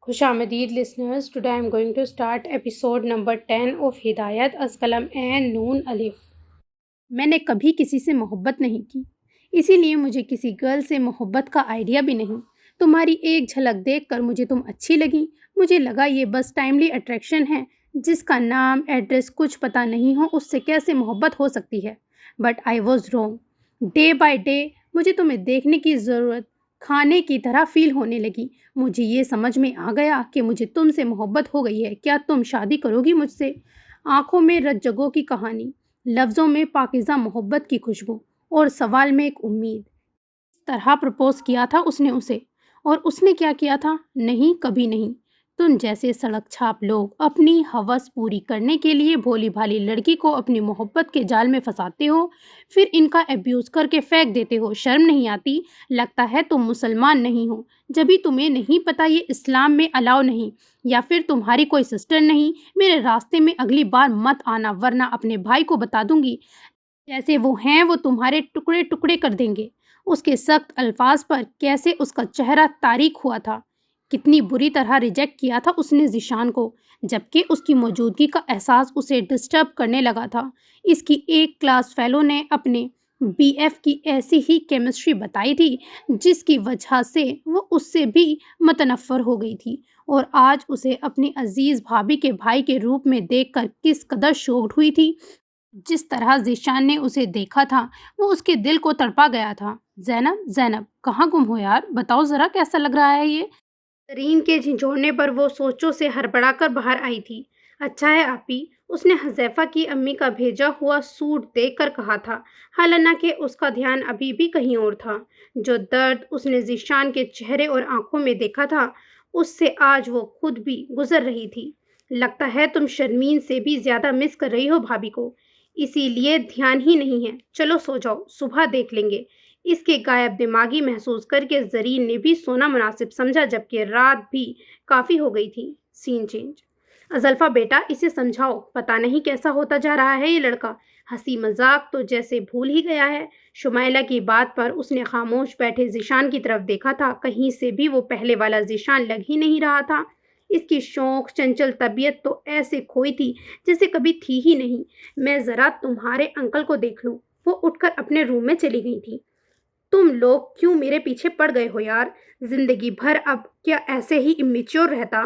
خوش آمدید listeners. Today I am going to start episode number 10 of ہدایت از قلم عین نون الف. میں نے کبھی کسی سے محبت نہیں کی، اسی لیے مجھے کسی گرل سے محبت کا آئیڈیا بھی نہیں. تمہاری ایک جھلک دیکھ کر مجھے تم اچھی لگی. مجھے لگا یہ بس ٹائملی اٹریکشن ہے، جس کا نام ایڈریس کچھ پتہ نہیں ہو اس سے کیسے محبت ہو سکتی ہے. But I was wrong. Day by day مجھے تمہیں دیکھنے کی ضرورت کھانے کی طرح فیل ہونے لگی. مجھے یہ سمجھ میں آ گیا کہ مجھے تم سے محبت ہو گئی ہے. کیا تم شادی کرو گی مجھ سے؟ آنکھوں میں رت جگوں کی کہانی، لفظوں میں پاکیزہ محبت کی خوشبو، اور سوال میں ایک امید. اس طرح پرپوز کیا تھا اس نے اسے، اور اس نے کیا کیا تھا؟ نہیں، کبھی نہیں. تم جیسے سڑک چھاپ لوگ اپنی ہوس پوری کرنے کے لیے بھولی بھالی لڑکی کو اپنی محبت کے جال میں پھنساتے ہو، پھر ان کا ابیوز کر کے پھینک دیتے ہو. شرم نہیں آتی؟ لگتا ہے تم مسلمان نہیں ہو. جبھی تمہیں نہیں پتہ یہ اسلام میں الاؤ نہیں، یا پھر تمہاری کوئی سسٹر نہیں. میرے راستے میں اگلی بار مت آنا، ورنہ اپنے بھائی کو بتا دوں گی. جیسے وہ ہیں وہ تمہارے ٹکڑے ٹکڑے کر دیں گے. اس کے سخت الفاظ پر کیسے اس کا چہرہ تاریک ہوا تھا. کتنی بری طرح ریجیکٹ کیا تھا اس نے ذیشان کو، جبکہ اس کی موجودگی کا احساس اسے ڈسٹرب کرنے لگا تھا. اس کی ایک کلاس فیلو نے اپنے بی ایف کی ایسی ہی کیمسٹری بتائی تھی جس کی وجہ سے وہ اس سے بھی متنفر ہو گئی تھی، اور آج اسے اپنی عزیز بھابھی کے بھائی کے روپ میں دیکھ کر کس قدر شوکڈ ہوئی تھی. جس طرح ذیشان نے اسے دیکھا تھا وہ اس کے دل کو تڑپا گیا تھا. زینب، زینب کہاں گم ہو یار؟ بتاؤ ذرا کیسا لگ رہا ہے یہ؟ زرین کے جھنجھوڑنے پر وہ سوچوں سے ہڑبڑا کر باہر آئی تھی. اچھا ہے آپی، اس نے حذیفہ کی امی کا بھیجا ہوا سوٹ دیکھ کر کہا تھا، حالانکہ اس کا دھیان ابھی بھی کہیں اور تھا. جو درد اس نے ذیشان کے چہرے اور آنکھوں میں دیکھا تھا، اس سے آج وہ خود بھی گزر رہی تھی. لگتا ہے تم شرمین سے بھی زیادہ مس کر رہی ہو بھابھی کو، اسی لیے دھیان ہی نہیں ہے. چلو سو جاؤ، صبح دیکھ لیں گے. اس کے غائب دماغی محسوس کر کے زرین نے بھی سونا مناسب سمجھا، جبکہ رات بھی کافی ہو گئی تھی. سین چینج. ازلفا بیٹا اسے سمجھاؤ، پتہ نہیں کیسا ہوتا جا رہا ہے یہ لڑکا. ہنسی مذاق تو جیسے بھول ہی گیا ہے. شمائلہ کی بات پر اس نے خاموش بیٹھے ذیشان کی طرف دیکھا تھا. کہیں سے بھی وہ پہلے والا ذیشان لگ ہی نہیں رہا تھا. اس کی شوخ چنچل طبیعت تو ایسے کھوئی تھی جیسے کبھی تھی ہی نہیں. میں ذرا تمہارے انکل کو دیکھ لوں. وہ اٹھ کر اپنے روم میں چلی گئی تھی. تم لوگ کیوں میرے پیچھے پڑ گئے ہو یار؟ زندگی بھر اب کیا ایسے ہی امیچور رہتا؟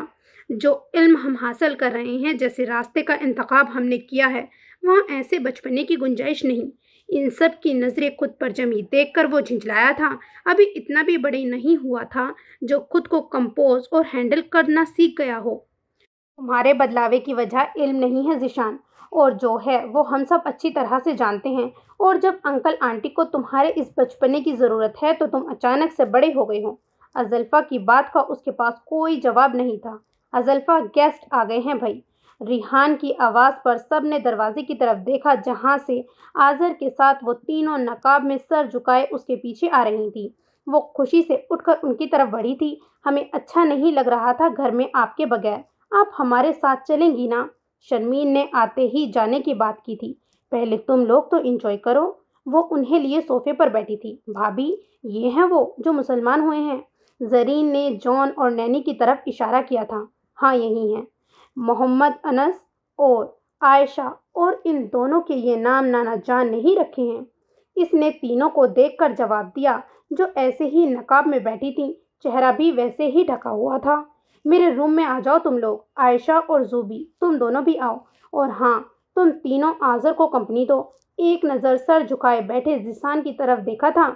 جو علم ہم حاصل کر رہے ہیں، جیسے راستے کا انتخاب ہم نے کیا ہے، وہاں ایسے بچپنے کی گنجائش نہیں. ان سب کی نظریں خود پر جمی دیکھ کر وہ جھنجھلایا تھا. ابھی اتنا بھی بڑے نہیں ہوا تھا جو خود کو کمپوز اور ہینڈل کرنا سیکھ گیا ہو. تمہارے بدلاوے کی وجہ علم نہیں ہے ذیشان، اور جو ہے وہ ہم سب اچھی طرح سے جانتے ہیں. اور جب انکل آنٹی کو تمہارے اس بچپنے کی ضرورت ہے تو تم اچانک سے بڑے ہو گئے ہو. ازلفا کی بات کا اس کے پاس کوئی جواب نہیں تھا. ازلفا، گیسٹ آ گئے ہیں بھائی. ریحان کی آواز پر سب نے دروازے کی طرف دیکھا، جہاں سے آذر کے ساتھ وہ تینوں نقاب میں سر جھکائے اس کے پیچھے آ رہی تھی. وہ خوشی سے اٹھ کر ان کی طرف بڑھی تھی. ہمیں اچھا نہیں لگ رہا تھا گھر میں آپ کے بغیر. آپ ہمارے ساتھ چلیں گی نا؟ شرمین نے آتے ہی جانے کی بات کی تھی. پہلے تم لوگ تو انجوائے کرو. وہ انہیں لیے صوفے پر بیٹھی تھی. بھابھی، یہ ہیں وہ جو مسلمان ہوئے ہیں. زرین نے جان اور نینی کی طرف اشارہ کیا تھا. ہاں یہی ہیں، محمد انس اور عائشہ. اور ان دونوں کے یہ نام نانا جان نے ہی رکھے ہیں. اس نے تینوں کو دیکھ کر جواب دیا، جو ایسے ہی نقاب میں بیٹھی تھیں. چہرہ بھی ویسے ہی ڈھکا ہوا تھا. میرے روم میں آ جاؤ تم لوگ. عائشہ اور زوبی، تم دونوں بھی آؤ. اور ہاں، تم تینوں آذر کو کمپنی دو. ایک نظر سر جھکائے بیٹھے ذیشان کی طرف دیکھا تھا.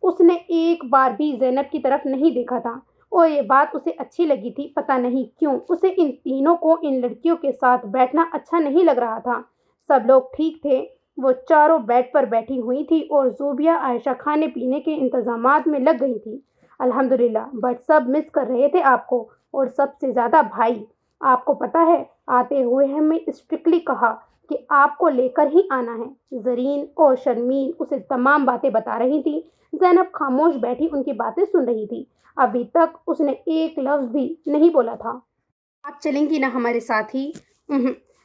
اس نے ایک بار بھی زینب کی طرف نہیں دیکھا تھا، اور یہ بات اسے اچھی لگی تھی. پتہ نہیں کیوں اسے ان تینوں کو ان لڑکیوں کے ساتھ بیٹھنا اچھا نہیں لگ رہا تھا. سب لوگ ٹھیک تھے. وہ چاروں بیڈ پر بیٹھی ہوئی تھی اور زوبیہ عائشہ کھانے پینے کے انتظامات میں لگ گئی تھی. الحمدللہ. بٹ سب مس کر رہے تھے آپ کو، اور سب سے زیادہ بھائی. آپ کو پتہ ہے، آتے ہوئے ہمیں اسٹرکٹلی کہا کہ آپ کو لے کر ہی آنا ہے. زرین اور شرمین اسے تمام باتیں بتا رہی تھی. زینب خاموش بیٹھی ان کی باتیں سن رہی تھی. ابھی تک اس نے ایک لفظ بھی نہیں بولا تھا. آپ چلیں گی نا ہمارے ساتھ ہی؟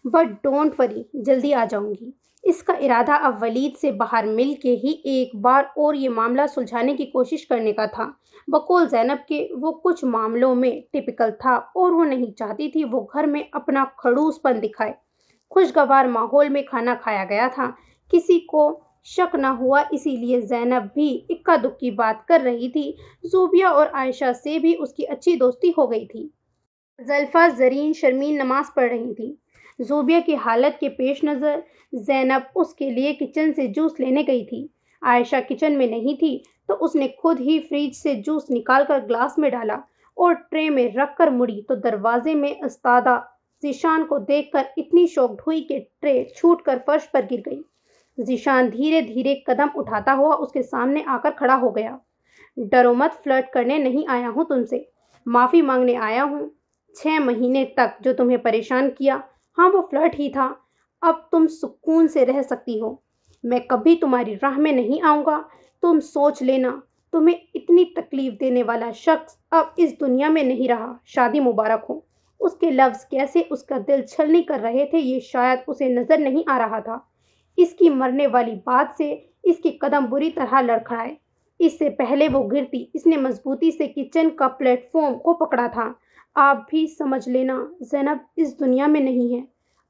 بٹ ڈونٹ وری، جلدی آ جاؤں گی. اس کا ارادہ اب ولید سے باہر مل کے ہی ایک بار اور یہ معاملہ سلجھانے کی کوشش کرنے کا تھا۔ بقول زینب کے وہ کچھ معاملوں میں ٹپیکل تھا اور وہ نہیں چاہتی تھی وہ گھر میں اپنا خڑوس پن دکھائے۔ خوشگوار ماحول میں کھانا کھایا گیا تھا، کسی کو شک نہ ہوا، اسی لیے زینب بھی اکا دکھی بات کر رہی تھی۔ زوبیہ اور عائشہ سے بھی اس کی اچھی دوستی ہو گئی تھی۔ زلفہ، زرین، شرمین نماز پڑھ رہی تھی۔ زوبیہ کی حالت کے پیش نظر زینب اس کے لیے کچن سے جوس لینے گئی تھی۔ عائشہ کچن میں نہیں تھی تو اس نے خود ہی فریج سے جوس نکال کر گلاس میں ڈالا اور ٹرے میں رکھ کر مڑی تو دروازے میں استادہ ذیشان کو دیکھ کر اتنی شوکڈ ہوئی کہ ٹرے چھوٹ کر فرش پر گر گئی۔ ذیشان دھیرے دھیرے قدم اٹھاتا ہوا اس کے سامنے آ کر کھڑا ہو گیا۔ ڈرو مت، فلرٹ کرنے نہیں آیا ہوں تم سے، معافی مانگنے آیا ہوں۔ 6 مہینے تک جو تمہیں پریشان کیا، ہاں وہ فلرٹ ہی تھا، اب تم سکون سے رہ سکتی ہو۔ میں کبھی تمہاری راہ میں نہیں آؤں گا۔ تم سوچ لینا، تمہیں اتنی تکلیف دینے والا شخص اب اس دنیا میں نہیں رہا۔ شادی مبارک ہو۔ اس کے لفظ کیسے اس کا دل چھلنی کر رہے تھے یہ شاید اسے نظر نہیں آ رہا تھا۔ اس کی مرنے والی بات سے اس کے قدم بری طرح لڑکھڑائے۔ اس سے پہلے وہ گرتی اس نے مضبوطی سے کچن کا پلیٹ فارم کو پکڑا تھا۔ آپ بھی سمجھ لینا، زینب اس دنیا میں نہیں ہے۔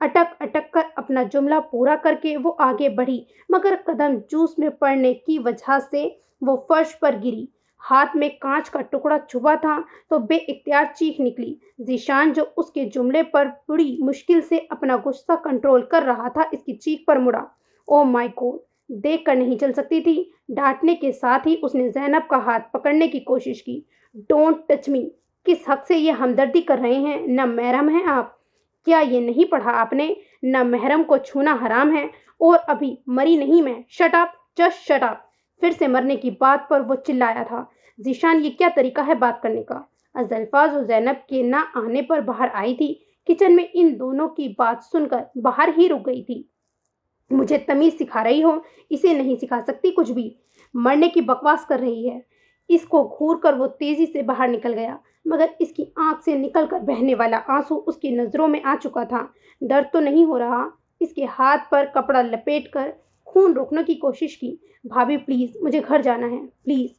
اٹک اٹک کر اپنا جملہ پورا کر کے وہ آگے بڑھی مگر قدم جوس میں پڑنے کی وجہ سے وہ فرش پر گری۔ ہاتھ میں کانچ کا ٹکڑا چھپا تھا تو بے اختیار چیخ نکلی۔ ذیشان جو اس کے جملے پر بڑی مشکل سے اپنا غصہ کنٹرول کر رہا تھا اس کی چیخ پر مڑا۔ او مائی گاڈ! دیکھ کر نہیں چل سکتی تھی؟ ڈانٹنے کے ساتھ ہی اس نے زینب کا ہاتھ پکڑنے کی کوشش کی۔ Don't touch me! کس حق سے یہ ہمدردی کر رہے ہیں؟ نہ محرم ہیں آپ؟ کیا یہ نہیں پڑھا آپ نے؟ نہ محرم کو چھونا حرام ہے، اور ابھی مری نہیں میں۔ Shut up! Just shut up! پھر سے مرنے کی بات پر وہ چلایا تھا۔ ذیشان، یہ کیا طریقہ ہے بات کرنے کا؟ از الفاظ و زینب کے نہ آنے پر باہر آئی تھی۔ کچن میں ان دونوں کی بات سن کر باہر ہی رک گئی تھی۔ مجھے تمیز سکھا رہی ہو؟ اسے نہیں سکھا سکتی کچھ بھی، مرنے کی بکواس کر رہی ہے۔ اس کو گھور کر وہ تیزی سے باہر نکل گیا مگر اس کی آنکھ سے نکل کر بہنے والا آنسو اس کی نظروں میں آ چکا تھا۔ درد تو نہیں ہو رہا؟ اس کے ہاتھ پر کپڑا لپیٹ کر خون روکنے کی کوشش کی۔ بھابھی پلیز، مجھے گھر جانا ہے، پلیز۔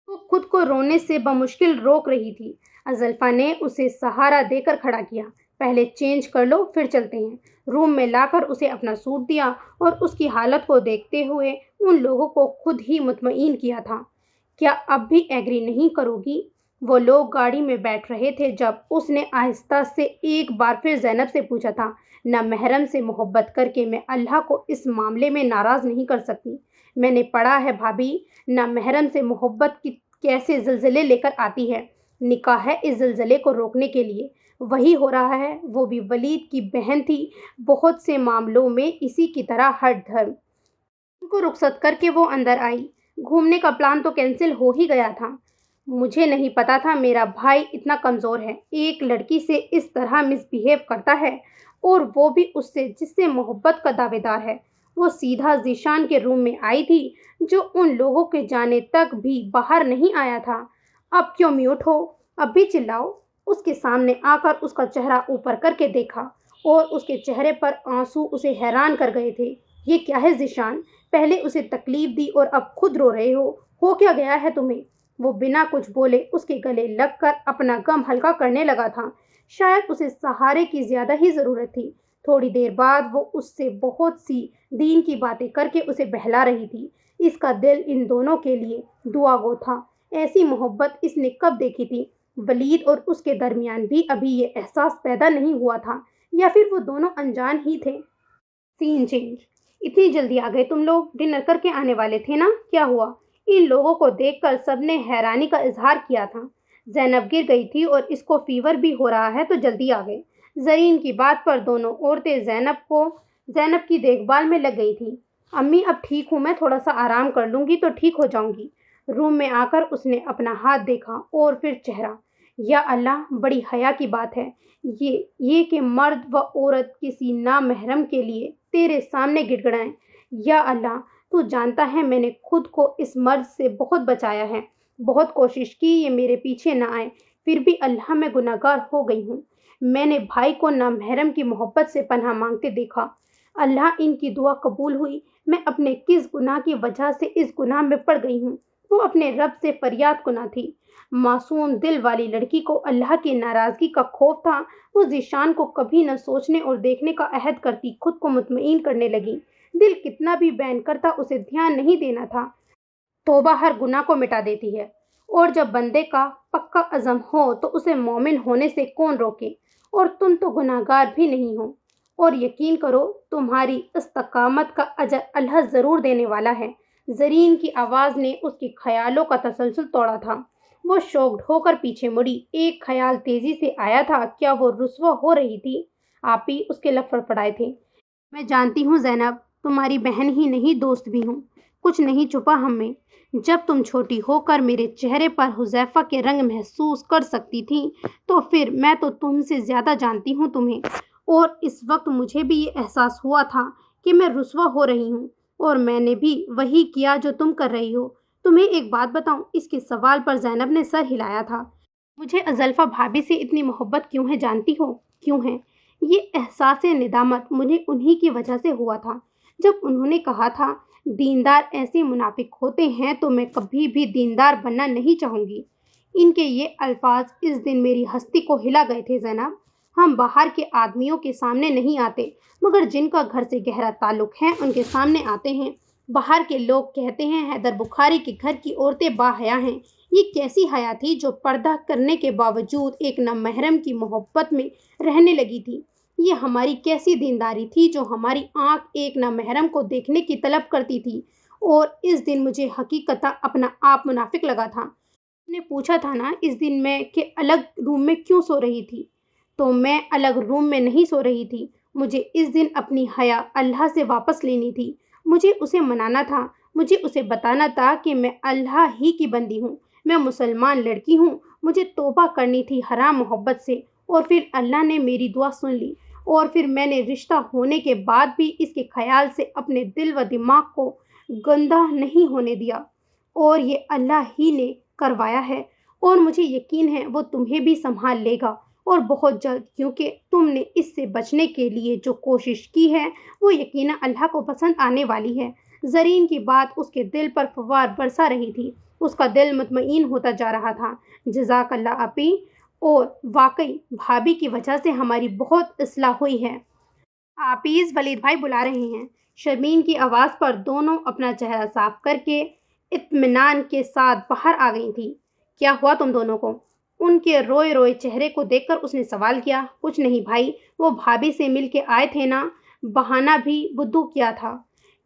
وہ خود کو رونے سے بمشکل روک رہی تھی۔ ازلفا نے اسے سہارا دے کر کھڑا کیا۔ پہلے چینج کر لو پھر چلتے ہیں۔ روم میں لا کر اسے اپنا سوٹ دیا اور اس کی حالت کو دیکھتے ہوئے ان لوگوں کو خود ہی مطمئن کیا تھا۔ کیا اب بھی ایگری نہیں کرو گی؟ وہ لوگ گاڑی میں بیٹھ رہے تھے جب اس نے آہستہ سے ایک بار پھر زینب سے پوچھا تھا۔ نہ محرم سے محبت کر کے میں اللہ کو اس معاملے میں ناراض نہیں کر سکتی۔ میں نے پڑھا ہے بھابھی، نہ محرم سے محبت کی کیسے زلزلے لے کر آتی ہے۔ نکاح ہے اس زلزلے کو روکنے کے لیے۔ وہی ہو رہا ہے۔ وہ بھی ولید کی بہن تھی، بہت سے معاملوں میں اسی کی طرح ہٹ دھرم۔ ان کو رخصت کر کے وہ اندر آئی۔ گھومنے کا پلان تو کینسل ہو ہی گیا تھا۔ مجھے نہیں پتا تھا میرا بھائی اتنا کمزور ہے، ایک لڑکی سے اس طرح مس بیہیو کرتا ہے، اور وہ بھی اس سے جس سے محبت کا دعوے دار ہے۔ وہ سیدھا ذیشان کے روم میں آئی تھی جو ان لوگوں کے جانے تک بھی باہر نہیں آیا تھا۔ اب کیوں میوٹ ہو؟ اب بھی چلاؤ۔ اس کے سامنے آ کر اس کا چہرہ اوپر کر کے دیکھا اور اس کے چہرے پر آنسو اسے حیران کر گئے تھے۔ یہ کیا ہے ذیشان؟ پہلے اسے تکلیف دی اور اب خود رو رہے ہو کیا گیا ہے تمہیں؟ وہ بنا کچھ بولے اس کے گلے لگ کر اپنا غم ہلکا کرنے لگا تھا۔ شاید اسے سہارے کی زیادہ ہی ضرورت تھی۔ تھوڑی دیر بعد وہ اس سے بہت سی دین کی باتیں کر کے اسے بہلا رہی تھی۔ اس کا دل ان دونوں کے لیے دعا گو تھا۔ ایسی محبت اس نے کب دیکھی تھی؟ ولید اور اس کے درمیان بھی ابھی یہ احساس پیدا نہیں ہوا تھا، یا پھر وہ دونوں انجان ہی تھے؟ سین چینج۔ اتنی جلدی آ گئے تم لوگ؟ ڈنر کر کے آنے والے تھے نا؟ کیا ہوا؟ ان لوگوں کو دیکھ کر سب نے حیرانی کا اظہار کیا تھا۔ زینب گر گئی تھی اور اس کو فیور بھی ہو رہا ہے تو جلدی آ گئے۔ زرین کی بات پر دونوں عورتیں زینب کی دیکھ بھال میں لگ گئی تھیں۔ امی اب ٹھیک ہوں، میں تھوڑا سا آرام کر لوں گی تو ٹھیک ہو جاؤں گی۔ روم میں آ کر اس نے اپنا ہاتھ دیکھا اور پھر چہرہ۔ یا اللہ، بڑی حیا کی بات ہے یہ کہ مرد و عورت کسی نامحرم کے لیے تیرے سامنے گڑ گڑائیں۔ یا اللہ، تو جانتا ہے میں نے خود کو اس مرض سے بہت بچایا ہے، بہت کوشش کی یہ میرے پیچھے نہ آئے، پھر بھی اللہ میں گناہگار ہو گئی ہوں۔ میں نے بھائی کو نامحرم کی محبت سے پناہ مانگتے دیکھا، اللہ ان کی دعا قبول ہوئی۔ میں اپنے کس گناہ کی وجہ سے اس گناہ میں پڑ گئی ہوں؟ وہ اپنے رب سے فریاد کنا تھی۔ معصوم دل والی لڑکی کو اللہ کی ناراضگی کا خوف تھا۔ وہ ذیشان کو کبھی نہ سوچنے اور دیکھنے کا عہد کرتی خود کو مطمئن کرنے لگی۔ دل کتنا بھی بین کرتا اسے دھیان نہیں دینا تھا۔ توبہ ہر گناہ کو مٹا دیتی ہے، اور جب بندے کا پکا عزم ہو تو اسے مومن ہونے سے کون روکے؟ اور تم تو گناہگار بھی نہیں ہو، اور یقین کرو تمہاری استقامت کا اجر اللہ ضرور دینے والا ہے۔ زرین کی آواز نے اس کے خیالوں کا تسلسل توڑا تھا۔ وہ شوکڈ ہو کر پیچھے مڑی۔ ایک خیال تیزی سے آیا تھا، کیا وہ رسوا ہو رہی تھی؟ آپی اس کے لب فڑفڑائے تھے۔ میں جانتی ہوں زینب، تمہاری بہن ہی نہیں دوست بھی ہوں۔ کچھ نہیں چھپا ہم میں۔ جب تم چھوٹی ہو کر میرے چہرے پر حذیفہ کے رنگ محسوس کر سکتی تھی تو پھر میں تو تم سے زیادہ جانتی ہوں تمہیں، اور اس وقت مجھے بھی یہ احساس ہوا تھا کہ میں رسوا ہو رہی ہوں، اور میں نے بھی وہی کیا جو تم کر رہی ہو۔ تمہیں ایک بات بتاؤں؟ اس کے سوال پر زینب نے سر ہلایا تھا۔ مجھے ازلفا بھابھی سے اتنی محبت کیوں ہے جانتی ہو؟ کیوں ہے؟ یہ احساس ندامت مجھے انہی کی وجہ سے ہوا تھا، جب انہوں نے کہا تھا دیندار ایسے منافق ہوتے ہیں تو میں کبھی بھی دیندار بننا نہیں چاہوں گی۔ ان کے یہ الفاظ اس دن میری ہستی کو ہلا گئے تھے زینب۔ ہم باہر کے آدمیوں کے سامنے نہیں آتے، مگر جن کا گھر سے گہرا تعلق ہے ان کے سامنے آتے ہیں۔ باہر کے لوگ کہتے ہیں حیدر بخاری کے گھر کی عورتیں باحیا ہیں۔ یہ کیسی حیا تھی جو پردہ کرنے کے باوجود ایک نامحرم کی محبت میں رہنے لگی تھی؟ یہ ہماری کیسی دینداری تھی جو ہماری آنکھ ایک نامحرم کو دیکھنے کی طلب کرتی تھی؟ اور اس دن مجھے حقیقتاً اپنا آپ منافق لگا تھا۔ نے پوچھا تھا نا اس دن میں کہ الگ روم میں کیوں سو رہی تھی؟ تو میں الگ روم میں نہیں سو رہی تھی۔ مجھے اس دن اپنی حیا اللہ سے واپس لینی تھی۔ مجھے اسے منانا تھا۔ مجھے اسے بتانا تھا کہ میں اللہ ہی کی بندی ہوں، میں مسلمان لڑکی ہوں۔ مجھے توبہ کرنی تھی حرام محبت سے، اور پھر اللہ نے میری دعا سن لی، اور پھر میں نے رشتہ ہونے کے بعد بھی اس کے خیال سے اپنے دل و دماغ کو گندہ نہیں ہونے دیا، اور یہ اللہ ہی نے کروایا ہے، اور مجھے یقین ہے وہ تمہیں بھی سنبھال لے گا، اور بہت جلد، کیونکہ تم نے اس سے بچنے کے لیے جو کوشش کی ہے وہ یقیناً اللہ کو پسند آنے والی ہے۔ زرین کی بات اس کے دل پر فوار برسا رہی تھی۔ اس کا دل مطمئن ہوتا جا رہا تھا۔ جزاک اللہ اپی، اور واقعی بھابھی کی وجہ سے ہماری بہت اصلاح ہوئی ہے۔ آپیز ولید بھائی بلا رہے ہیں۔ شرمین کی آواز پر دونوں اپنا چہرہ صاف کر کے اطمینان کے ساتھ باہر آ گئی تھی۔ کیا ہوا تم دونوں کو؟ ان کے روئے روئے چہرے کو دیکھ کر اس نے سوال کیا۔ کچھ نہیں بھائی، وہ بھابھی سے مل کے آئے تھے نا، بہانہ بھی بدو کیا تھا۔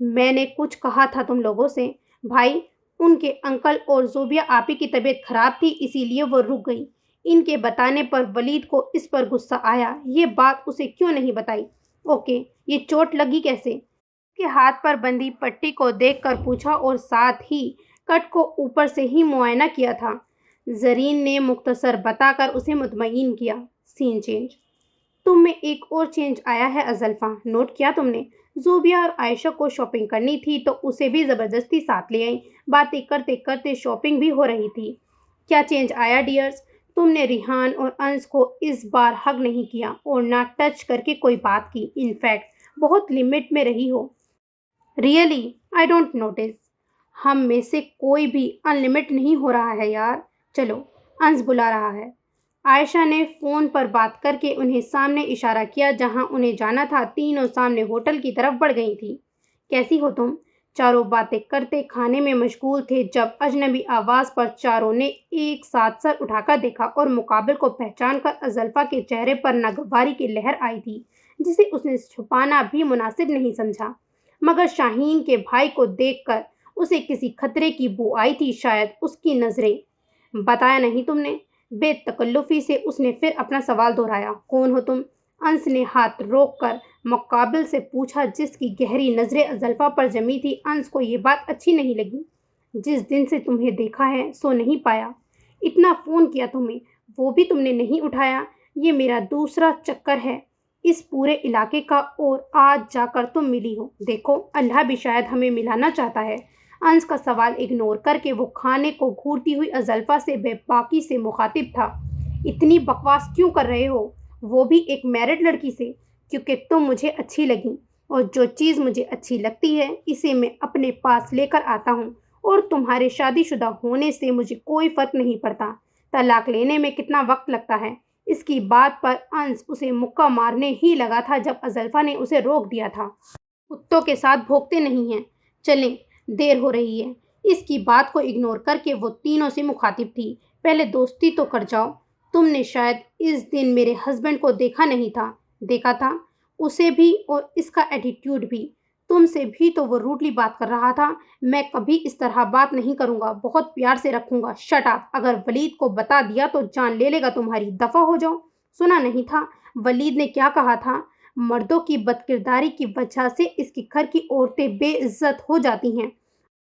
میں نے کچھ کہا تھا تم لوگوں سے؟ بھائی، ان کے انکل اور زوبیہ آپی کی طبیعت خراب تھی، اسی لیے وہ رک گئی۔ ان کے بتانے پر ولید کو اس پر غصہ آیا۔ یہ بات اسے کیوں نہیں بتائی؟ اوکے، یہ چوٹ لگی کیسے؟ اس کے ہاتھ پر بندھی پٹی کو دیکھ کر پوچھا، اور ساتھ ہی کٹ کو اوپر سے ہی معائنہ کیا تھا۔ زرین نے مختصر بتا کر اسے مطمئن کیا۔ سین چینج۔ تم میں ایک اور چینج آیا ہے ازلفا، نوٹ کیا تم نے؟ زوبیہ اور عائشہ کو شاپنگ کرنی تھی تو اسے بھی زبردستی ساتھ لے آئیں۔ باتیں کرتے کرتے شاپنگ بھی ہو رہی تھی۔ کیا چینج آیا ڈیئرز؟ تم نے ریحان اور انس کو اس بار ہگ نہیں کیا اور نہ ٹچ کر کے کوئی بات کی، ان فیکٹ بہت لمٹ میں رہی ہو۔ Really I don't notice. ہم میں سے کوئی بھی ان لمٹ نہیں ہو رہا ہے یار۔ چلو، انس بلا رہا ہے۔ عائشہ نے فون پر بات کر کے انہیں سامنے اشارہ کیا جہاں انہیں جانا تھا۔ تینوں سامنے ہوٹل کی طرف بڑھ گئی تھیں۔ کیسی ہو تم؟ چاروں باتیں کرتے کھانے میں مشغول تھے جب اجنبی آواز پر چاروں نے ایک ساتھ سر اٹھا کر دیکھا، اور مقابل کو پہچان کر ازلفا کے چہرے پر ناگواری کی لہر آئی تھی جسے اس نے چھپانا بھی مناسب نہیں سمجھا، مگر شاہین کے بھائی کو دیکھ کر اسے کسی خطرے کی بو آئی تھی، شاید اس کی نظریں۔ بتایا نہیں تم نے؟ بے تکلفی سے اس نے پھر اپنا سوال دہرایا۔ کون ہو تم؟ انس نے ہاتھ روک کر مقابل سے پوچھا جس کی گہری نظریں ازلفا پر جمی تھی۔ انس کو یہ بات اچھی نہیں لگی۔ جس دن سے تمہیں دیکھا ہے سو نہیں پایا۔ اتنا فون کیا تمہیں، وہ بھی تم نے نہیں اٹھایا۔ یہ میرا دوسرا چکر ہے اس پورے علاقے کا، اور آج جا کر تم ملی ہو۔ دیکھو، اللہ بھی شاید ہمیں ملانا چاہتا ہے۔ انس کا سوال اگنور کر کے وہ کھانے کو گھورتی ہوئی ازلفا سے بے باکی سے مخاطب تھا۔ اتنی بکواس کیوں کر رہے ہو؟ وہ بھی ایک میرڈ لڑکی سے؟ کیونکہ تم مجھے اچھی لگیں۔ اور جو چیز مجھے اچھی لگتی ہے اسے میں اپنے پاس لے کر آتا ہوں، اور تمہارے شادی شدہ ہونے سے مجھے کوئی فرق نہیں پڑتا۔ طلاق لینے میں کتنا وقت لگتا ہے؟ اس کی بات پر انس اسے مکہ مارنے ہی لگا تھا جب ازلفا نے اسے روک دیا تھا۔ کتوں کے ساتھ بھونکتے نہیں ہیں، چلیں، دیر ہو رہی ہے۔ اس کی بات کو اگنور کر کے وہ تینوں سے مخاطب تھی۔ پہلے دوستی تو کر جاؤ۔ تم نے شاید اس دن میرے ہسبینڈ کو دیکھا نہیں تھا۔ دیکھا تھا، اسے بھی اور اس کا ایٹیٹیوڈ بھی۔ تم سے بھی تو وہ روڈلی بات کر رہا تھا۔ میں کبھی اس طرح بات نہیں کروں گا، بہت پیار سے رکھوں گا۔ شٹ اپ، اگر ولید کو بتا دیا تو جان لے لے گا تمہاری۔ دفع ہو جاؤ۔ سنا نہیں تھا ولید نے کیا کہا تھا؟ مردوں کی بد کرداری کی وجہ سے اس کے گھر کی عورتیں بے عزت ہو جاتی ہیں،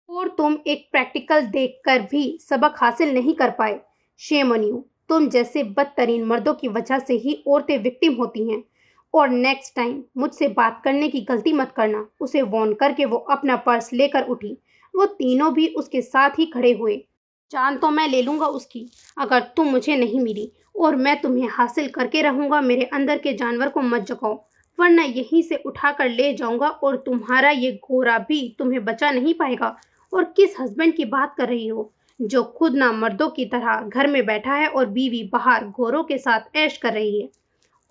اور تم ایک پریکٹیکل دیکھ کر بھی سبق حاصل نہیں کر پائے۔ شیم آن یو۔ تم جیسے بدترین مردوں کی وجہ سے ہی عورتیں وکٹم ہوتی ہیں۔ اور نیکسٹ ٹائم مجھ سے بات کرنے کی غلطی مت کرنا۔ اسے وارن کر کے وہ اپنا پرس لے کر اٹھی۔ وہ تینوں بھی اس کے ساتھ ہی کھڑے ہوئے۔ جان تو میں لے لوں گا اس کی، اگر تم مجھے نہیں ملی، اور میں تمہیں حاصل کر کے رہوں گا۔ میرے اندر کے جانور کو مت جگاؤ، ورنہ یہیں سے اٹھا کر لے جاؤں گا، اور تمہارا یہ گھوڑا بھی تمہیں بچا نہیں پائے گا۔ اور کس ہسبینڈ کی بات کر رہی ہو جو خود نہ مردوں کی طرح گھر میں بیٹھا ہے اور بیوی باہر گھوڑوں کے ساتھ عیش کر رہی ہے؟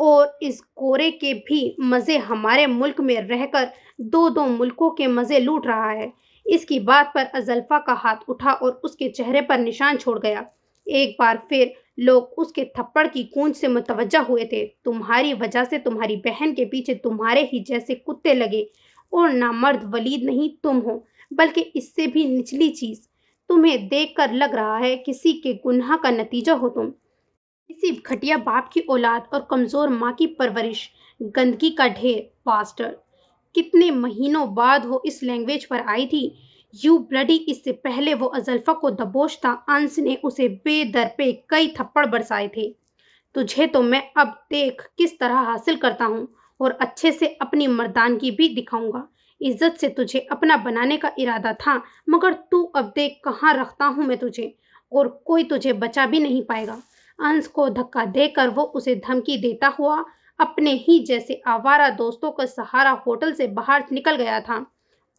اور اس گھوڑے کے بھی مزے ہمارے ملک میں رہ کر دو دو ملکوں کے مزے لوٹ رہا ہے۔ اس کی بات پر ازلفا کا ہاتھ اٹھا اور اس کے چہرے پر نشان چھوڑ گیا۔ ایک بار پھر لوگ اس کے تھپڑ کی گونج سے متوجہ ہوئے تھے۔ تمہاری وجہ سے تمہاری بہن کے پیچھے تمہارے ہی جیسے کتے لگے، اور نامرد ولید نہیں تم ہو، بلکہ اس سے بھی نچلی چیز۔ تمہیں دیکھ کر لگ رہا ہے کسی کے گناہ کا نتیجہ ہو تم، کسی گھٹیا باپ کی اولاد اور کمزور ماں کی پرورش، گندگی کا ڈھیر، باسٹرڈ۔ کتنے مہینوں بعد وہ اس لینگویج پر آئی تھی، یو بلڈی۔ اس سے پہلے وہ ازلفا کو دبوچتا انس نے اسے بے در پہ کئی تھپڑ برسائے تھے۔ تجھے تو میں اب دیکھ کس طرح حاصل کرتا ہوں، اور اچھے سے اپنی مردانگی بھی دکھاؤں گا۔ عزت سے تجھے اپنا بنانے کا ارادہ تھا، مگر تو اب دیکھ کہاں رکھتا ہوں میں تجھے، اور کوئی تجھے بچا بھی نہیں پائے گا۔ انس کو دھکا دے کر وہ اسے دھمکی دیتا ہوا اپنے ہی جیسے آوارہ دوستوں کا سہارا ہوٹل سے باہر نکل گیا تھا۔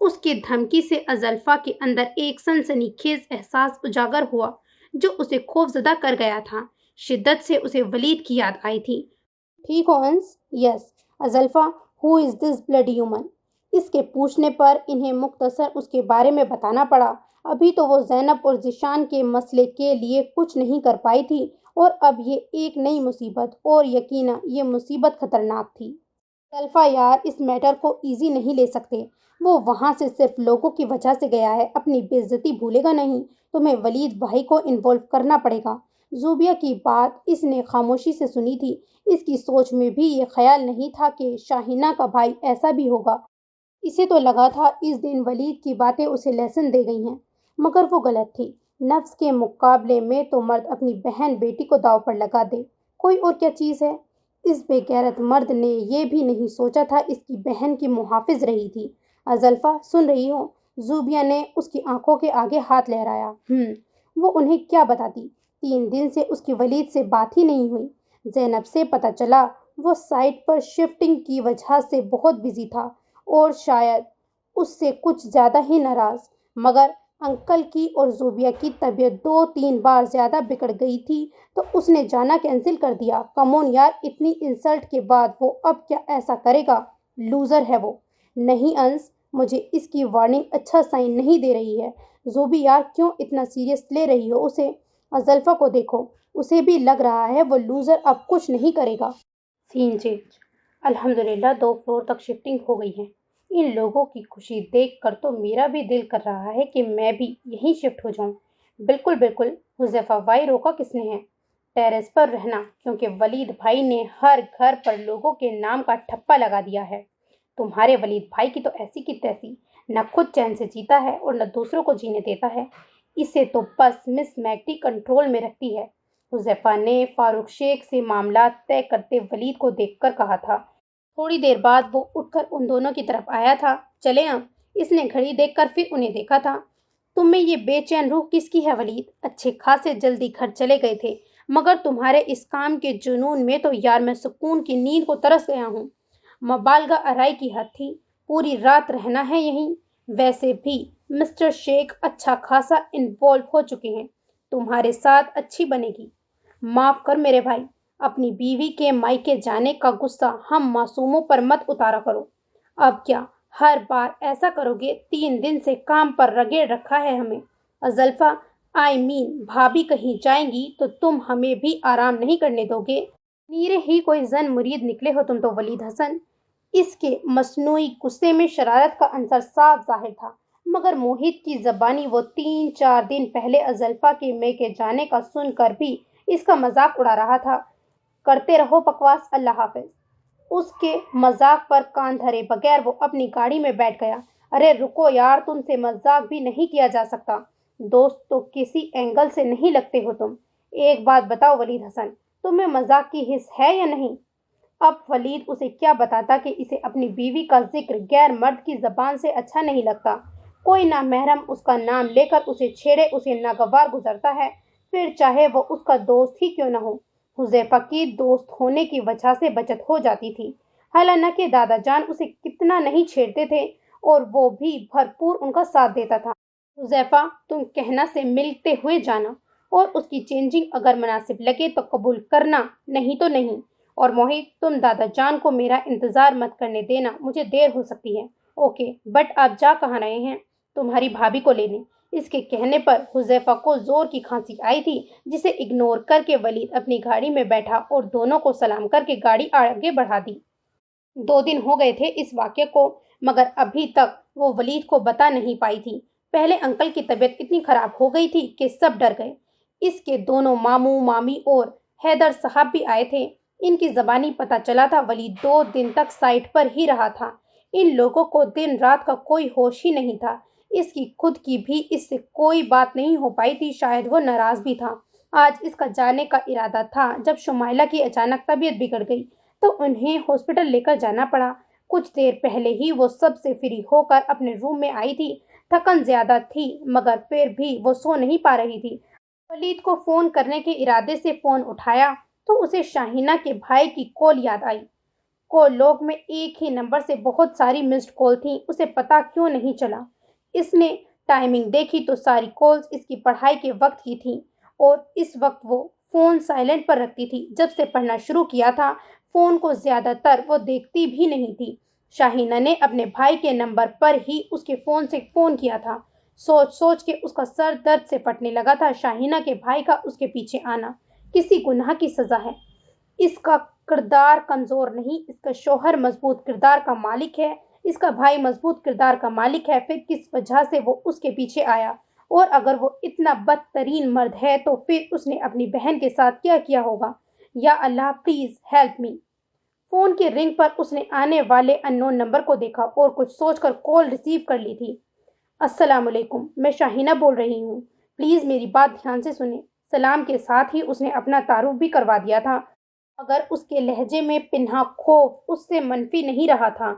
اس کی دھمکی سے ازلفا کے اندر ایک سنسنی خیز احساس اجاگر ہوا جو اسے خوف زدہ کر گیا تھا۔ شدت سے اسے ولید کی یاد آئی تھی۔ ٹھیک ہو انس؟ یس ازلفا، ہو از دس بلڈی ہیومن؟ اس کے پوچھنے پر انہیں مختصر اس کے بارے میں بتانا پڑا۔ ابھی تو وہ زینب اور ذیشان کے مسئلے کے لیے کچھ نہیں کر پائی تھی، اور اب یہ ایک نئی مصیبت، اور یقیناً یہ مصیبت خطرناک تھی۔ ازلفا یار، اس میٹر کو ایزی نہیں لے سکتے۔ وہ وہاں سے صرف لوگوں کی وجہ سے گیا ہے، اپنی بے عزتی بھولے گا نہیں۔ تمہیں ولید بھائی کو انوالو کرنا پڑے گا۔ زوبیہ کی بات اس نے خاموشی سے سنی تھی۔ اس کی سوچ میں بھی یہ خیال نہیں تھا کہ شاہینہ کا بھائی ایسا بھی ہوگا۔ اسے تو لگا تھا اس دن ولید کی باتیں اسے لیسن دے گئی ہیں، مگر وہ غلط تھی۔ نفس کے مقابلے میں تو مرد اپنی بہن بیٹی کو داؤ پر لگا دے، کوئی اور کیا چیز ہے؟ اس بے غیرت مرد نے یہ بھی نہیں سوچا تھا اس کی بہن کی محافظ رہی تھی۔ ازلفا، سن رہی ہو؟ زوبیہ نے اس کی آنکھوں کے آگے ہاتھ لہرایا۔ وہ انہیں کیا بتاتی؟ 3 دن سے اس کی ولید سے بات ہی نہیں ہوئی۔ زینب سے پتہ چلا وہ سائٹ پر شفٹنگ کی وجہ سے بہت بزی تھا، اور شاید اس سے کچھ زیادہ ہی ناراض، مگر انکل کی اور زوبیہ کی طبیعت 2-3 بار زیادہ بگڑ گئی تھی تو اس نے جانا کینسل کر دیا۔ کمون یار، اتنی انسلٹ کے بعد وہ اب کیا ایسا کرے گا؟ لوزر ہے وہ۔ نہیں انس، مجھے اس کی وارننگ اچھا سائن نہیں دے رہی ہے۔ زوبی یار، کیوں اتنا سیریس لے رہی ہو اسے؟ ازلفا کو دیکھو، اسے بھی لگ رہا ہے وہ لوزر اب کچھ نہیں کرے گا۔ سین چینج۔ الحمدللہ 2 فلور تک شفٹنگ ہو گئی ہے۔ ان لوگوں کی خوشی دیکھ کر تو میرا بھی دل کر رہا ہے کہ میں بھی یہیں شفٹ ہو جاؤں۔ بالکل بالکل، حذیفہ بھائی، روکا کس نے ہے؟ ٹیرس پر رہنا، کیونکہ ولید بھائی نے ہر گھر پر لوگوں کے نام کا ٹھپا لگا دیا ہے۔ تمہارے ولید بھائی کی تو ایسی کی تیسی، نہ خود چین سے جیتا ہے اور نہ دوسروں کو جینے دیتا ہے۔ اسے تو بس مس میگڈی کنٹرول میں رکھتی ہے۔ حذیفہ نے فاروق شیخ سے معاملات طے کرتے ولید کو دیکھ کر کہا تھا۔ تھوڑی دیر بعد وہ اٹھ کر ان دونوں کی طرف آیا تھا۔ چلے ہم؟ اس نے گھڑی دیکھ کر پھر انہیں دیکھا تھا۔ تم میں یہ بے چین روح کس کی ہے ولید؟ اچھے خاصے جلدی گھر چلے گئے تھے، مگر تمہارے اس کام کے جنون میں تو یار میں سکون کی نیند کو ترس گیا ہوں۔ مبالغہ آرائی کی حد تھی۔ پوری رات رہنا ہے یہیں؟ ویسے بھی مسٹر شیخ اچھا خاصا انوالو ہو چکے ہیں، تمہارے ساتھ اچھی بنے گی۔ معاف کر میرے بھائی، اپنی بیوی کے مائکے جانے کا غصہ ہم معصوموں پر مت اتارا کرو۔ اب کیا ہر بار ایسا کرو گے؟ 3 دن سے کام پر رگڑ رکھا ہے ہمیں۔ زلفا بھابھی کہیں جائیں گی تو تم ہمیں بھی آرام نہیں کرنے دو گے؟ نیرے ہی کوئی زن مرید نکلے ہو تم تو ولید حسن۔ اس کے مصنوعی غصے میں شرارت کا عنصر صاف ظاہر تھا، مگر موہت کی زبانی وہ 3-4 دن پہلے زلفا کے میکے جانے کا سن کر بھی اس کا مذاق اڑا رہا تھا۔ کرتے رہو بکواس، اللہ حافظ۔ اس کے مذاق پر کان دھرے بغیر وہ اپنی گاڑی میں بیٹھ گیا۔ ارے رکو یار، تم سے مذاق بھی نہیں کیا جا سکتا، دوست تو کسی اینگل سے نہیں لگتے ہو تم۔ ایک بات بتاؤ ولید حسن، تمہیں مذاق کی حس ہے یا نہیں؟ اب ولید اسے کیا بتاتا کہ اسے اپنی بیوی کا ذکر غیر مرد کی زبان سے اچھا نہیں لگتا۔ کوئی نامحرم اس کا نام لے کر اسے چھیڑے اسے ناگوار گزرتا ہے، پھر چاہے وہ اس کا دوست ہی کیوں نہ ہو۔ حذیفہ کی دوست ہونے کی وجہ سے بچت ہو جاتی تھی، حالانکہ دادا جان اسے کتنا نہیں چھیڑتے تھے اور وہ بھی بھرپور ان کا ساتھ دیتا تھا۔ حذیفہ، تم کہنا سے ملتے ہوئے جانا، اور اس کی چینجنگ اگر مناسب لگے تو قبول کرنا، نہیں تو نہیں۔ اور موہت، تم دادا جان کو میرا انتظار مت کرنے دینا، مجھے دیر ہو سکتی ہے۔ اوکے، بٹ آپ جا کہاں رہے ہیں؟ تمہاری بھابھی کو لینے۔ اس کے کہنے پر حذیفہ کو زور کی کھانسی آئی تھی، جسے اگنور کر کے ولید اپنی گاڑی میں بیٹھا اور دونوں کو سلام کر کے گاڑی آگے بڑھا دی۔ 2 دن ہو گئے تھے اس واقعے کو، مگر ابھی تک وہ ولید کو بتا نہیں پائی تھی۔ پہلے انکل کی طبیعت اتنی خراب ہو گئی تھی کہ سب ڈر گئے۔ اس کے دونوں ماموں مامی اور حیدر صاحب بھی آئے تھے۔ ان کی زبانی پتہ چلا تھا ولید 2 دن تک سائٹ پر ہی رہا تھا۔ ان لوگوں کو دن رات کا کوئی ہوش ہی نہیں تھا۔ اس کی خود کی بھی اس سے کوئی بات نہیں ہو پائی تھی، شاید وہ ناراض بھی تھا۔ آج اس کا جانے کا ارادہ تھا، جب شمائلہ کی اچانک طبیعت بگڑ گئی تو انہیں ہاسپٹل لے کر جانا پڑا۔ کچھ دیر پہلے ہی وہ سب سے فری ہو کر اپنے روم میں آئی تھی۔ تھکن زیادہ تھی، مگر پھر بھی وہ سو نہیں پا رہی تھی۔ ولید کو فون کرنے کے ارادے سے فون اٹھایا تو اسے شاہینہ کے بھائی کی کال یاد آئی۔ کال لوگ میں ایک ہی نمبر سے بہت ساری مسڈ کال تھیں، اسے پتہ کیوں نہیں چلا۔ اس نے ٹائمنگ دیکھی تو ساری کالز اس کی پڑھائی کے وقت کی تھیں، اور اس وقت وہ فون سائلنٹ پر رکھتی تھی۔ جب سے پڑھنا شروع کیا تھا، فون کو زیادہ تر وہ دیکھتی بھی نہیں تھی۔ شاہینہ نے اپنے بھائی کے نمبر پر ہی اس کے فون سے فون کیا تھا۔ سوچ سوچ کے اس کا سر درد سے پھٹنے لگا تھا۔ شاہینہ کے بھائی کا اس کے پیچھے آنا کسی گناہ کی سزا ہے۔ اس کا کردار کمزور نہیں، اس کا شوہر مضبوط کردار کا مالک ہے، اس کا بھائی مضبوط کردار کا مالک ہے، پھر کس وجہ سے وہ اس کے پیچھے آیا؟ اور اگر وہ اتنا بدترین مرد ہے تو پھر اس نے اپنی بہن کے ساتھ کیا کیا ہوگا؟ یا اللہ، پلیز ہیلپ می۔ فون کی رنگ پر اس نے آنے والے ان نون نمبر کو دیکھا اور کچھ سوچ کر کال ریسیو کر لی تھی۔ السلام علیکم، میں شاہینہ بول رہی ہوں، پلیز میری بات دھیان سے سنیں۔ سلام کے ساتھ ہی اس نے اپنا تعارف بھی کروا دیا تھا، مگر اس کے لہجے میں پنہاں خوف اس سے منفی نہیں رہا تھا۔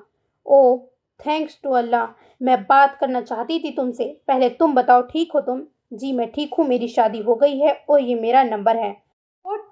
اوہ تھینکس ٹو اللہ، میں بات کرنا چاہتی تھی تم سے۔ پہلے تم بتاؤ، ٹھیک ہو تم؟ جی میں ٹھیک ہوں، میری شادی ہو گئی ہے اور یہ میرا نمبر ہے۔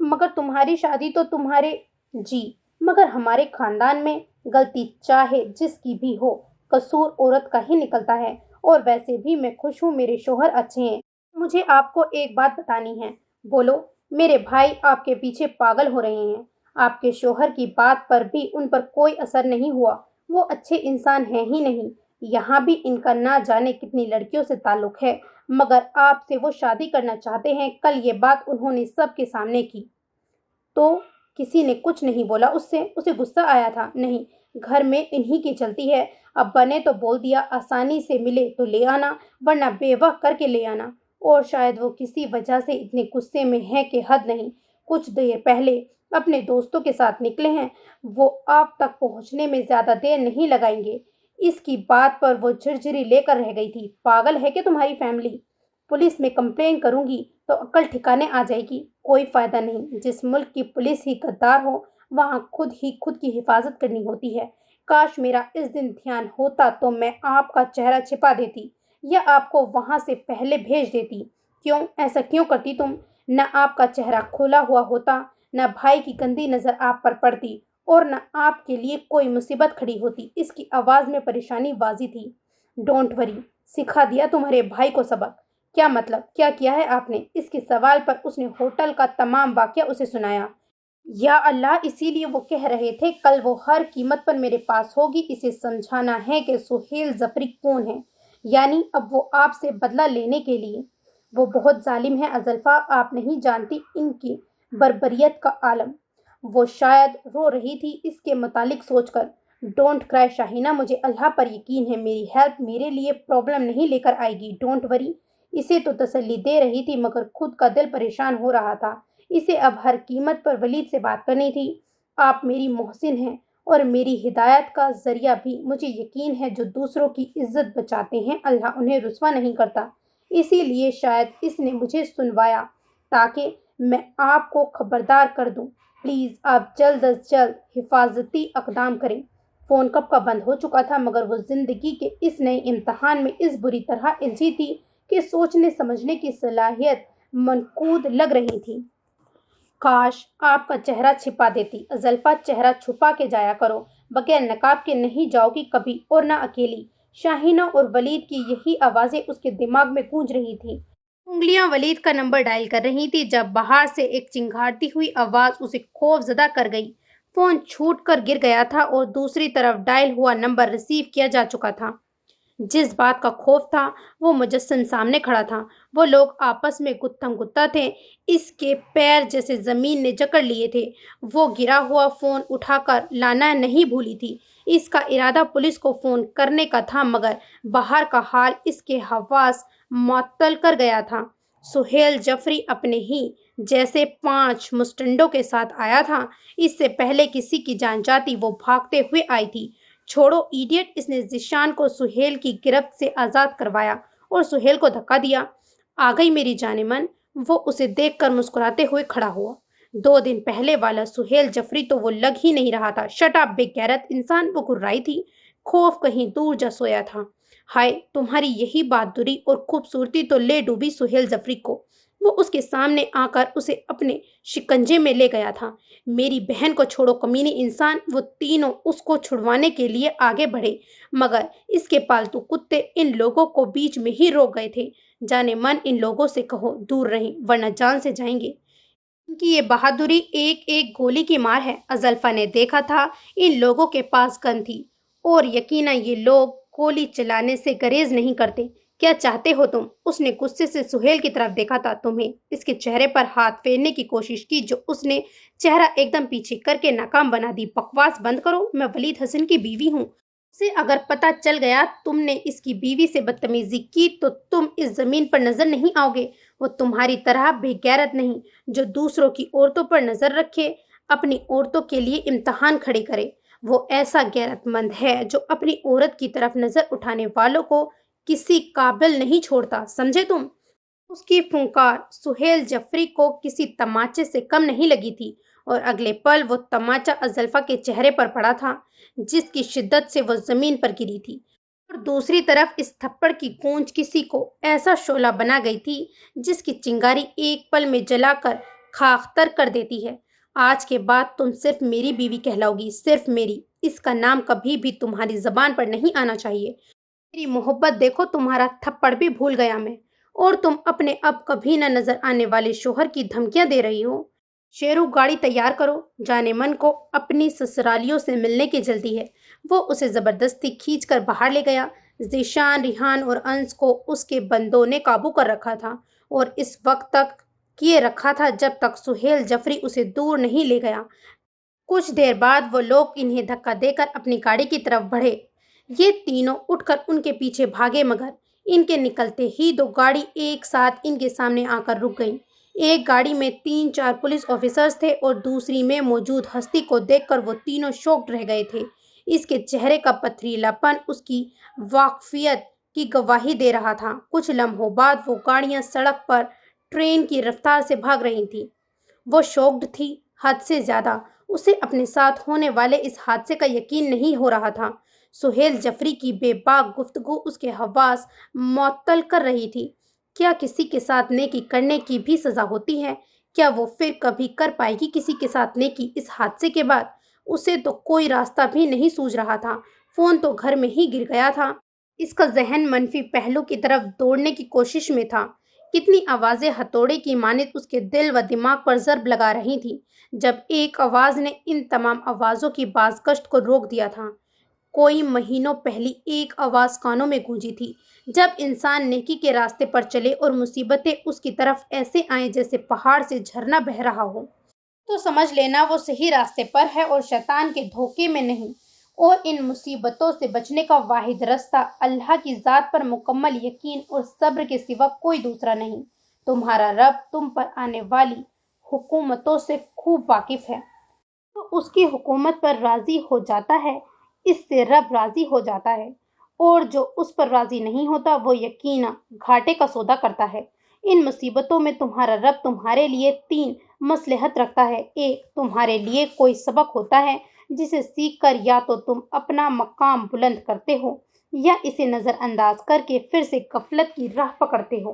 مگر تمہاری شادی تو تمہارے… جی مگر ہمارے خاندان میں غلطی چاہے جس کی بھی ہو، قصور عورت کا ہی نکلتا ہے، اور ویسے بھی میں خوش ہوں، میرے شوہر اچھے ہیں۔ مجھے آپ کو ایک بات بتانی ہے۔ بولو۔ میرے بھائی آپ کے پیچھے پاگل ہو رہے ہیں۔ آپ کے شوہر کی بات پر بھی ان پر کوئی اثر نہیں ہوا، وہ اچھے انسان ہیں ہی نہیں۔ یہاں بھی ان کا نہ جانے کتنی لڑکیوں سے تعلق ہے، مگر آپ سے وہ شادی کرنا چاہتے ہیں۔ کل یہ بات انہوں نے سب کے سامنے کی تو کسی نے کچھ نہیں بولا اس سے؟ اسے غصہ آیا تھا؟ نہیں، گھر میں انہی کی چلتی ہے۔ ابا نے تو بول دیا آسانی سے ملے تو لے آنا، ورنہ بے وقت کر کے لے آنا۔ اور شاید وہ کسی وجہ سے اتنے غصے میں ہیں کہ حد نہیں۔ کچھ دیر پہلے اپنے دوستوں کے ساتھ نکلے ہیں، وہ آپ تک پہنچنے میں زیادہ دیر نہیں لگائیں گے۔ اس کی بات پر وہ جھرجھری لے کر رہ گئی تھی۔ پاگل ہے کہ تمہاری فیملی؟ پولیس میں کمپلین کروں گی تو عقل ٹھکانے آ جائے گی۔ کوئی فائدہ نہیں، جس ملک کی پولیس ہی غدار ہو وہاں خود ہی خود کی حفاظت کرنی ہوتی ہے۔ کاش میرا اس دن دھیان ہوتا تو میں آپ کا چہرہ چھپا دیتی یا آپ کو وہاں سے پہلے بھیج دیتی۔ کیوں ایسا کیوں کرتی تم؟ نہ آپ کا چہرہ کھلا ہوا ہوتا، نہ بھائی کی گندی نظر آپ پر پڑتی، اور نہ آپ کے لیے کوئی مصیبت کھڑی ہوتی۔ اس کی آواز میں پریشانی واضح تھی۔ ڈونٹ وری، سکھا دیا تمہارے بھائی کو سبق؟ کیا مطلب؟ کیا کیا ہے آپ نے؟ اس کے سوال پر اس نے ہوٹل کا تمام واقعہ اسے سنایا۔ یا اللہ، اسی لیے وہ کہہ رہے تھے کل وہ ہر قیمت پر میرے پاس ہوگی۔ اسے سمجھانا ہے کہ سہیل ظفری کون ہے، یعنی اب وہ آپ سے بدلہ لینے کے لیے۔ وہ بہت ظالم ہے ازلفا، آپ نہیں جانتی ان کی بربریت کا عالم۔ وہ شاید رو رہی تھی اس کے متعلق سوچ کر۔ ڈونٹ کرائی شاہینہ، مجھے اللہ پر یقین ہے میری ہیلپ میرے لیے پرابلم نہیں لے کر آئے گی۔ ڈونٹ وری، اسے تو تسلی دے رہی تھی مگر خود کا دل پریشان ہو رہا تھا۔ اسے اب ہر قیمت پر ولید سے بات کرنی تھی۔ آپ میری محسن ہیں اور میری ہدایت کا ذریعہ بھی۔ مجھے یقین ہے جو دوسروں کی عزت بچاتے ہیں اللہ انہیں رسوا نہیں کرتا۔ اسی لیے شاید اس نے مجھے سنوایا تاکہ میں آپ کو خبردار کر دوں۔ پلیز آپ جلد از جلد حفاظتی اقدام کریں۔ فون کب کا بند ہو چکا تھا مگر وہ زندگی کے اس نئے امتحان میں اس بری طرح الجھی تھی کہ سوچنے سمجھنے کی صلاحیت منقود لگ رہی تھی۔ کاش آپ کا چہرہ چھپا دیتی ازلفا، چہرہ چھپا کے جایا کرو، بغیر نقاب کے نہیں جاؤ گی کبھی، اور نہ اکیلی۔ شاہینہ اور ولید کی یہی آوازیں اس کے دماغ میں گونج رہی تھیں۔ انگلیاں ولید کا نمبر ڈائل کر رہی تھی جب باہر سے ایک چنگھاڑتی ہوئی آواز اسے خوف زدہ کر گئی۔ فون چھوٹ کر گر گیا تھا اور دوسری طرف ڈائل ہوا نمبر ریسیو کیا جا چکا تھا۔ جس بات کا خوف تھا وہ مجسم سامنے کھڑا تھا۔ وہ لوگ آپس میں گتھم گتھا تھے، اس کے پیر جیسے زمین نے جکڑ لیے تھے۔ وہ گرا ہوا فون اٹھا کر لانا نہیں بھولی تھی۔ اس کا ارادہ پولیس کو فون کرنے کا تھا مگر باہر کا حال اس کے حواس معطل کر گیا تھا۔ سہیل ظفری اپنے ہی جیسے 5 مستنڈوں کے ساتھ آیا تھا۔ اس سے پہلے کسی کی جان جاتی وہ بھاگتے ہوئے آئی تھی۔ چھوڑو ایڈیٹ، اس نے ذیشان کو سہیل کی گرفت سے آزاد کروایا اور سہیل کو دھکا دیا۔ آ گئی میری جان من، وہ اسے دیکھ کر مسکراتے ہوئے کھڑا ہوا۔ 2 دن پہلے والا سہیل ظفری تو وہ لگ ہی نہیں رہا تھا۔ شٹ اپ بے غیرت انسان، وہ گھررائی تھی۔ خوف کہیں دور جا سویا تھا۔ ہائے تمہاری یہی بہادری اور خوبصورتی تو لے ڈوبی سہیل ظفری کو۔ وہ اس کے سامنے آ کر اسے اپنے شکنجے میں لے گیا تھا۔ میری بہن کو چھوڑو کمینے انسان، وہ تینوں اس کو چھڑوانے کے لیے آگے بڑھے مگر اس کے پالتو کتے ان لوگوں کو بیچ میں ہی روک گئے تھے۔ جانے من ان لوگوں سے کہو دور رہیں ورنہ جان سے جائیں گے۔ ان کی یہ بہادری ایک ایک گولی کی مار ہے۔ ازلفا نے دیکھا تھا ان لوگوں کے پاس گن تھی اور یقیناً یہ لوگ گولی چلانے سے گریز نہیں کرتے۔ کیا چاہتے ہو تم؟ اس نے غصے سے سہیل کی طرف دیکھا تھا۔ تمہیں؟ اس کے چہرے پر ہاتھ پھیرنے کی کوشش کی جو اس نے چہرہ ایک دم پیچھے کر کے ناکام بنا دی۔ بکواس بند کرو، میں ولید حسن کی بیوی ہوں۔ اسے اگر پتہ چل گیا تم نے اس کی بیوی سے بدتمیزی کی تو تم اس زمین پر نظر نہیں آؤ گے۔ وہ تمہاری طرح بے غیرت نہیں جو دوسروں کی عورتوں پر نظر رکھے، اپنی عورتوں کے لیے امتحان کھڑے کرے۔ وہ ایسا غیرت مند ہے جو اپنی عورت کی طرف نظر اٹھانے والوں کو کسی قابل نہیں چھوڑتا، سمجھے تم؟ اس کی پھونکار سہیل ظفری کو کسی تماچے سے کم نہیں لگی تھی اور اگلے پل وہ تماچا ازلفا کے چہرے پر پڑا تھا جس کی شدت سے وہ زمین پر گری تھی، اور دوسری طرف اس تھپڑ کی گونج کسی کو ایسا شعلہ بنا گئی تھی جس کی چنگاری ایک پل میں جلا کر خاک تر کر دیتی ہے۔ آج کے بعد تم صرف میری بیوی کہلاؤ گی، صرف میری۔ اس کا نام کبھی بھی تمہاری زبان پر نہیں آنا چاہیے۔ میری محبت دیکھو، تمہارا تھپڑ بھی بھول گیا میں، اور تم اپنے اب کبھی نہ نظر آنے والے شوہر کی دھمکیاں دے رہی ہو۔ شیرو گاڑی تیار کرو، جانے من کو اپنی سسرالیوں سے ملنے کی جلدی ہے۔ وہ اسے زبردستی کھینچ کر باہر لے گیا۔ ذیشان، ریحان اور انس کو اس کے بندوں نے قابو کر رکھا تھا اور اس وقت تک کیے رکھا تھا جب تک سہیل ظفری اسے دور نہیں لے گیا۔ کچھ دیر بعد وہ لوگ انہیں دھکا دے کر اپنی گاڑی کی طرف بڑھے۔ یہ تینوں اٹھ کر ان کے پیچھے بھاگے مگر ان کے نکلتے ہی 2 گاڑی ایک ساتھ ان کے سامنے آ کر رک گئیں۔ ایک گاڑی میں 3-4 پولیس آفیسرز تھے اور دوسری میں موجود ہستی کو دیکھ کر وہ تینوں شاکڈ رہ گئے تھے۔ اس کے چہرے کا پتھریلا پن اس کی واقفیت کی گواہی دے رہا تھا۔ کچھ لمحوں بعد وہ گاڑیاں سڑک پر ٹرین کی رفتار سے بھاگ رہی تھیں۔ وہ شاکڈ تھی، حد سے زیادہ۔ اسے اپنے ساتھ ہونے والے اس حادثے کا یقین نہیں ہو رہا تھا۔ سہیل ظفری کی بے باک گفتگو اس کے حواس معطل کر رہی تھی۔ کیا کسی کے ساتھ نیکی کرنے کی بھی سزا ہوتی ہے؟ کیا وہ پھر کبھی کر پائے گی کسی کے ساتھ نیکی اس حادثے کے بعد؟ اسے تو کوئی راستہ بھی نہیں سوجھ رہا تھا، فون تو گھر میں ہی گر گیا تھا۔ اس کا ذہن منفی پہلو کی طرف دوڑنے کی کوشش میں تھا۔ کتنی آوازیں ہتھوڑے کی مانند اس کے دل و دماغ پر ضرب لگا رہی تھیں، جب ایک آواز نے ان تمام آوازوں کی بازگشت کو روک دیا تھا۔ کوئی مہینوں پہلی ایک آواز کانوں میں گونجی تھی، جب انسان نیکی کے راستے پر چلے اور مصیبتیں اس کی طرف ایسے آئیں جیسے پہاڑ سے جھرنا بہہ رہا ہو، تو سمجھ لینا وہ صحیح راستے پر ہے اور شیطان کے دھوکے میں نہیں۔ اور ان مصیبتوں سے بچنے کا واحد راستہ اللہ کی ذات پر مکمل یقین اور صبر کے سوا کوئی دوسرا نہیں۔ تمہارا رب تم پر آنے والی حکومتوں سے خوب واقف ہے، تو اس کی حکومت پر راضی ہو جاتا ہے، اس سے رب راضی ہو جاتا ہے، اور جو اس پر راضی نہیں ہوتا وہ یقینا گھاٹے کا سودا کرتا ہے۔ ان مصیبتوں میں تمہارا رب تمہارے لیے 3 مصلحت رکھتا ہے۔ ایک، تمہارے لیے کوئی سبق ہوتا ہے جسے سیکھ کر یا تو تم اپنا مقام بلند کرتے ہو یا اسے نظر انداز کر کے پھر سے غفلت کی راہ پکڑتے ہو۔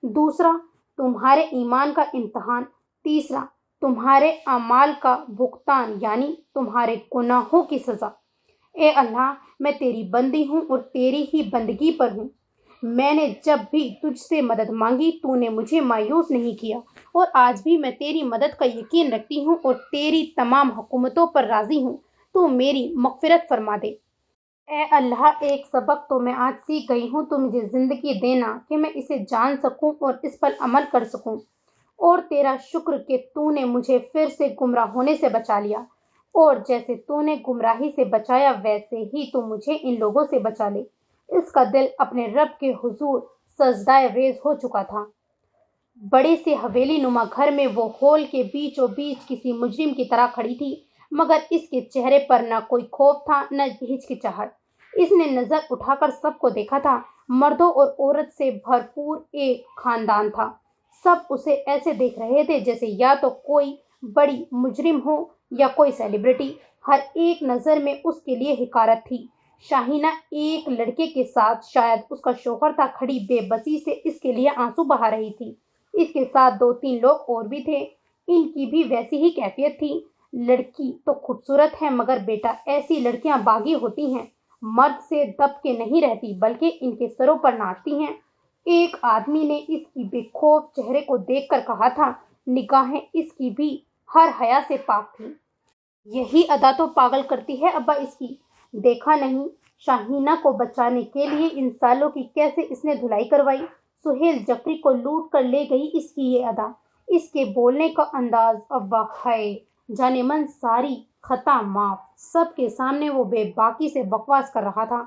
دوسرا، تمہارے ایمان کا امتحان۔ تیسرا، تمہارے اعمال کا بھگتان یعنی تمہارے گناہوں کی سزا۔ اے اللہ، میں تیری بندی ہوں اور تیری ہی بندگی پر ہوں۔ میں نے جب بھی تجھ سے مدد مانگی تو نے مجھے مایوس نہیں کیا، اور آج بھی میں تیری مدد کا یقین رکھتی ہوں اور تیری تمام حکومتوں پر راضی ہوں۔ تو میری مغفرت فرما دے۔ اے اللہ، ایک سبق تو میں آج سیکھ گئی ہوں، تو مجھے زندگی دینا کہ میں اسے جان سکوں اور اس پر عمل کر سکوں، اور تیرا شکر کہ تو نے مجھے پھر سے گمراہ ہونے سے بچا لیا، اور جیسے تو نے گمراہی سے بچایا ویسے ہی تو مجھے ان لوگوں سے بچا لے۔ اس کا دل اپنے رب کے حضور سجدہ ریز ہو چکا تھا۔ بڑے سے حویلی نما گھر میں وہ ہال کے بیچوں بیچ کسی مجرم کی طرح کھڑی تھی، مگر اس کے چہرے پر نہ کوئی خوف تھا نہ ہچکچاہٹ۔ اس نے نظر اٹھا کر سب کو دیکھا تھا۔ مردوں اور عورت سے بھرپور ایک خاندان تھا۔ سب اسے ایسے دیکھ رہے تھے جیسے یا تو کوئی بڑی مجرم ہو یا کوئی سیلیبریٹی۔ ہر ایک نظر میں اس کے لیے حقارت تھی۔ شاہینہ ایک لڑکے کے ساتھ، شاید اس کا شوہر تھا، کھڑی بے بسی سے اس کے لیے آنسو بہا رہی تھی۔ اس کے ساتھ 2-3 لوگ اور بھی تھے، ان کی بھی ویسی ہی کیفیت تھی۔ لڑکی تو خوبصورت ہے، مگر بیٹا ایسی لڑکیاں باغی ہوتی ہیں، مرد سے دب کے نہیں رہتی بلکہ ان کے سروں پر ناچتی ہیں۔ ایک آدمی نے اس کی بے خوف چہرے کو دیکھ کر کہا تھا، نگاہیں اس کی بھی ہر حیا سے پاک تھیں۔ یہی ادا تو پاگل کرتی ہے ابا اس کی، دیکھا نہیں شاہینہ کو بچانے کے لیے ان سالوں کی کیسے اس نے دھلائی کروائی۔ سہیل جعفری کو لوٹ کر لے گئی اس کی یہ ادا، اس کے بولنے کا انداز، ابا ہائے جانے من ساری خطا معاف۔ سب کے سامنے وہ بے باکی سے بکواس کر رہا تھا،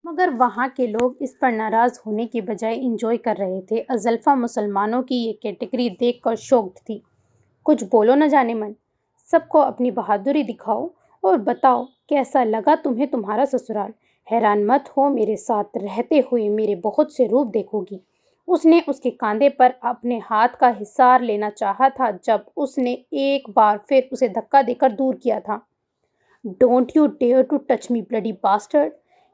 مگر وہاں کے لوگ اس پر ناراض ہونے کی بجائے انجوائے کر رہے تھے۔ ازلفا مسلمانوں کی یہ کیٹیگری دیکھ کر شوکڈ تھی۔ کچھ بولو نہ جانے من، سب کو اپنی بہادری دکھاؤ اور بتاؤ کیسا لگا تمہیں تمہارا سسرال۔ حیران مت ہو، میرے ساتھ رہتے ہوئے میرے بہت سے روپ دیکھو گی۔ اس نے اس کے کاندھے پر اپنے ہاتھ کا حصار لینا چاہا تھا جب اس نے ایک بار پھر اسے دھکا دے کر دور کیا تھا۔ Don't you dare to touch me bloody bastard.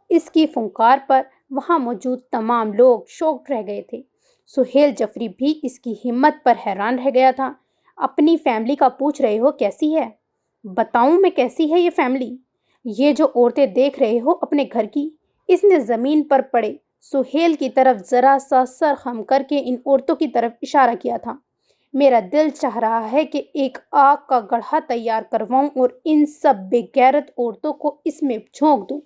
اس کی پھنکار پر وہاں موجود تمام لوگ شوکڈ رہ گئے تھے۔ سہیل جعفری بھی اس کی ہمت پر حیران رہ گیا تھا۔ اپنی فیملی کا پوچھ رہے ہو کیسی ہے؟ بتاؤں میں کیسی ہے یہ فیملی؟ یہ جو عورتیں دیکھ رہے ہو اپنے گھر کی۔ اس نے زمین پر پڑے سہیل کی طرف ذرا سا سر خم کر کے ان عورتوں کی طرف اشارہ کیا تھا۔ میرا دل چاہ رہا ہے کہ ایک آگ کا گڑھا تیار کرواؤں اور ان سب بے غیرت عورتوں کو اس میں جھونک دوں،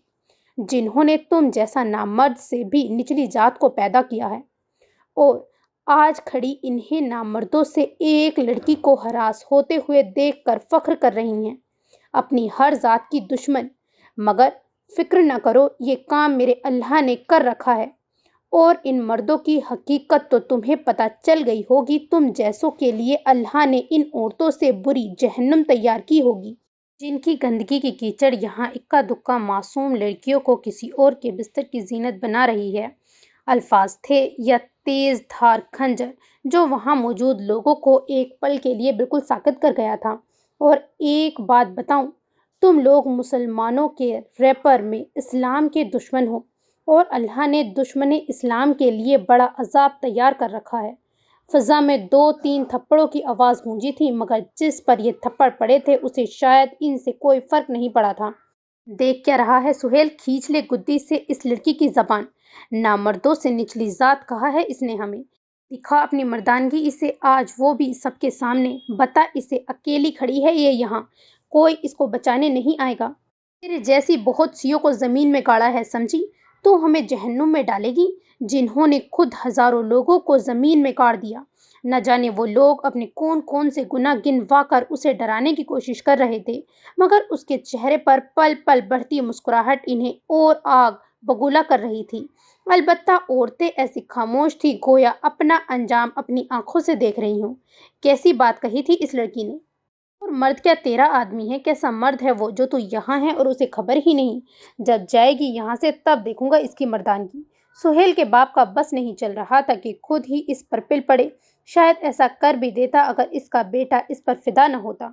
جنہوں نے تم جیسا نامرد سے بھی نچلی ذات کو پیدا کیا ہے، اور آج کھڑی انہیں نامردوں سے ایک لڑکی کو ہراس ہوتے ہوئے دیکھ کر فخر کر رہی ہیں، اپنی ہر ذات کی دشمن۔ مگر فکر نہ کرو، یہ کام میرے اللہ نے کر رکھا ہے، اور ان مردوں کی حقیقت تو تمہیں پتہ چل گئی ہوگی۔ تم جیسوں کے لیے اللہ نے ان عورتوں سے بری جہنم تیار کی ہوگی، جن کی گندگی کی کیچڑ یہاں اکا دکا معصوم لڑکیوں کو کسی اور کے بستر کی زینت بنا رہی ہے۔ الفاظ تھے یا تیز دھار خنجر جو وہاں موجود لوگوں کو ایک پل کے لیے بالکل ساکت کر گیا تھا۔ اور ایک بات بتاؤں، تم لوگ مسلمانوں کے ریپر میں اسلام کے دشمن ہو، اور اللہ نے دشمن اسلام کے لیے بڑا عذاب تیار کر رکھا ہے۔ فضا میں 2-3 تھپڑوں کی آواز گونجی تھی، مگر جس پر یہ تھپڑ پڑے تھے اسے شاید ان سے کوئی فرق نہیں پڑا تھا۔ دیکھ کیا رہا ہے سہیل؟ کھینچ لے گدی سے اس لڑکی کی زبان۔ نامردوں سے نچلی ذات کہا ہے اس نے ہمیں۔ دکھا اپنی مردانگی اسے آج، وہ بھی سب کے سامنے۔ بتا اسے، اکیلی کھڑی ہے یہ یہاں، کوئی اس کو بچانے نہیں آئے گا۔ تیرے جیسی بہت سیوں کو زمین میں گاڑا ہے، سمجھی؟ تو ہمیں جہنم میں ڈالے گی، جنہوں نے خود ہزاروں لوگوں کو زمین میں گاڑ دیا۔ نہ جانے وہ لوگ اپنے کون کون سے گناہ گنوا کر اسے ڈرانے کی کوشش کر رہے تھے، مگر اس کے چہرے پر پل پل بڑھتی مسکراہٹ انہیں اور آگ بگولا کر رہی تھی۔ البتہ عورتیں ایسی خاموش تھی گویا اپنا انجام اپنی آنکھوں سے دیکھ رہی ہوں۔ کیسی بات کہی تھی اس لڑکی نے؟ اور مرد کیا تیرا آدمی ہے؟ کیسا مرد ہے وہ جو تو یہاں ہے اور اسے خبر ہی نہیں؟ جب جائے گی یہاں سے تب دیکھوں گا اس کی مردانگی۔ سہیل کے باپ کا بس نہیں چل رہا تھا کہ خود ہی اس پر پل پڑے۔ شاید ایسا کر بھی دیتا اگر اس کا بیٹا اس پر فدا نہ ہوتا۔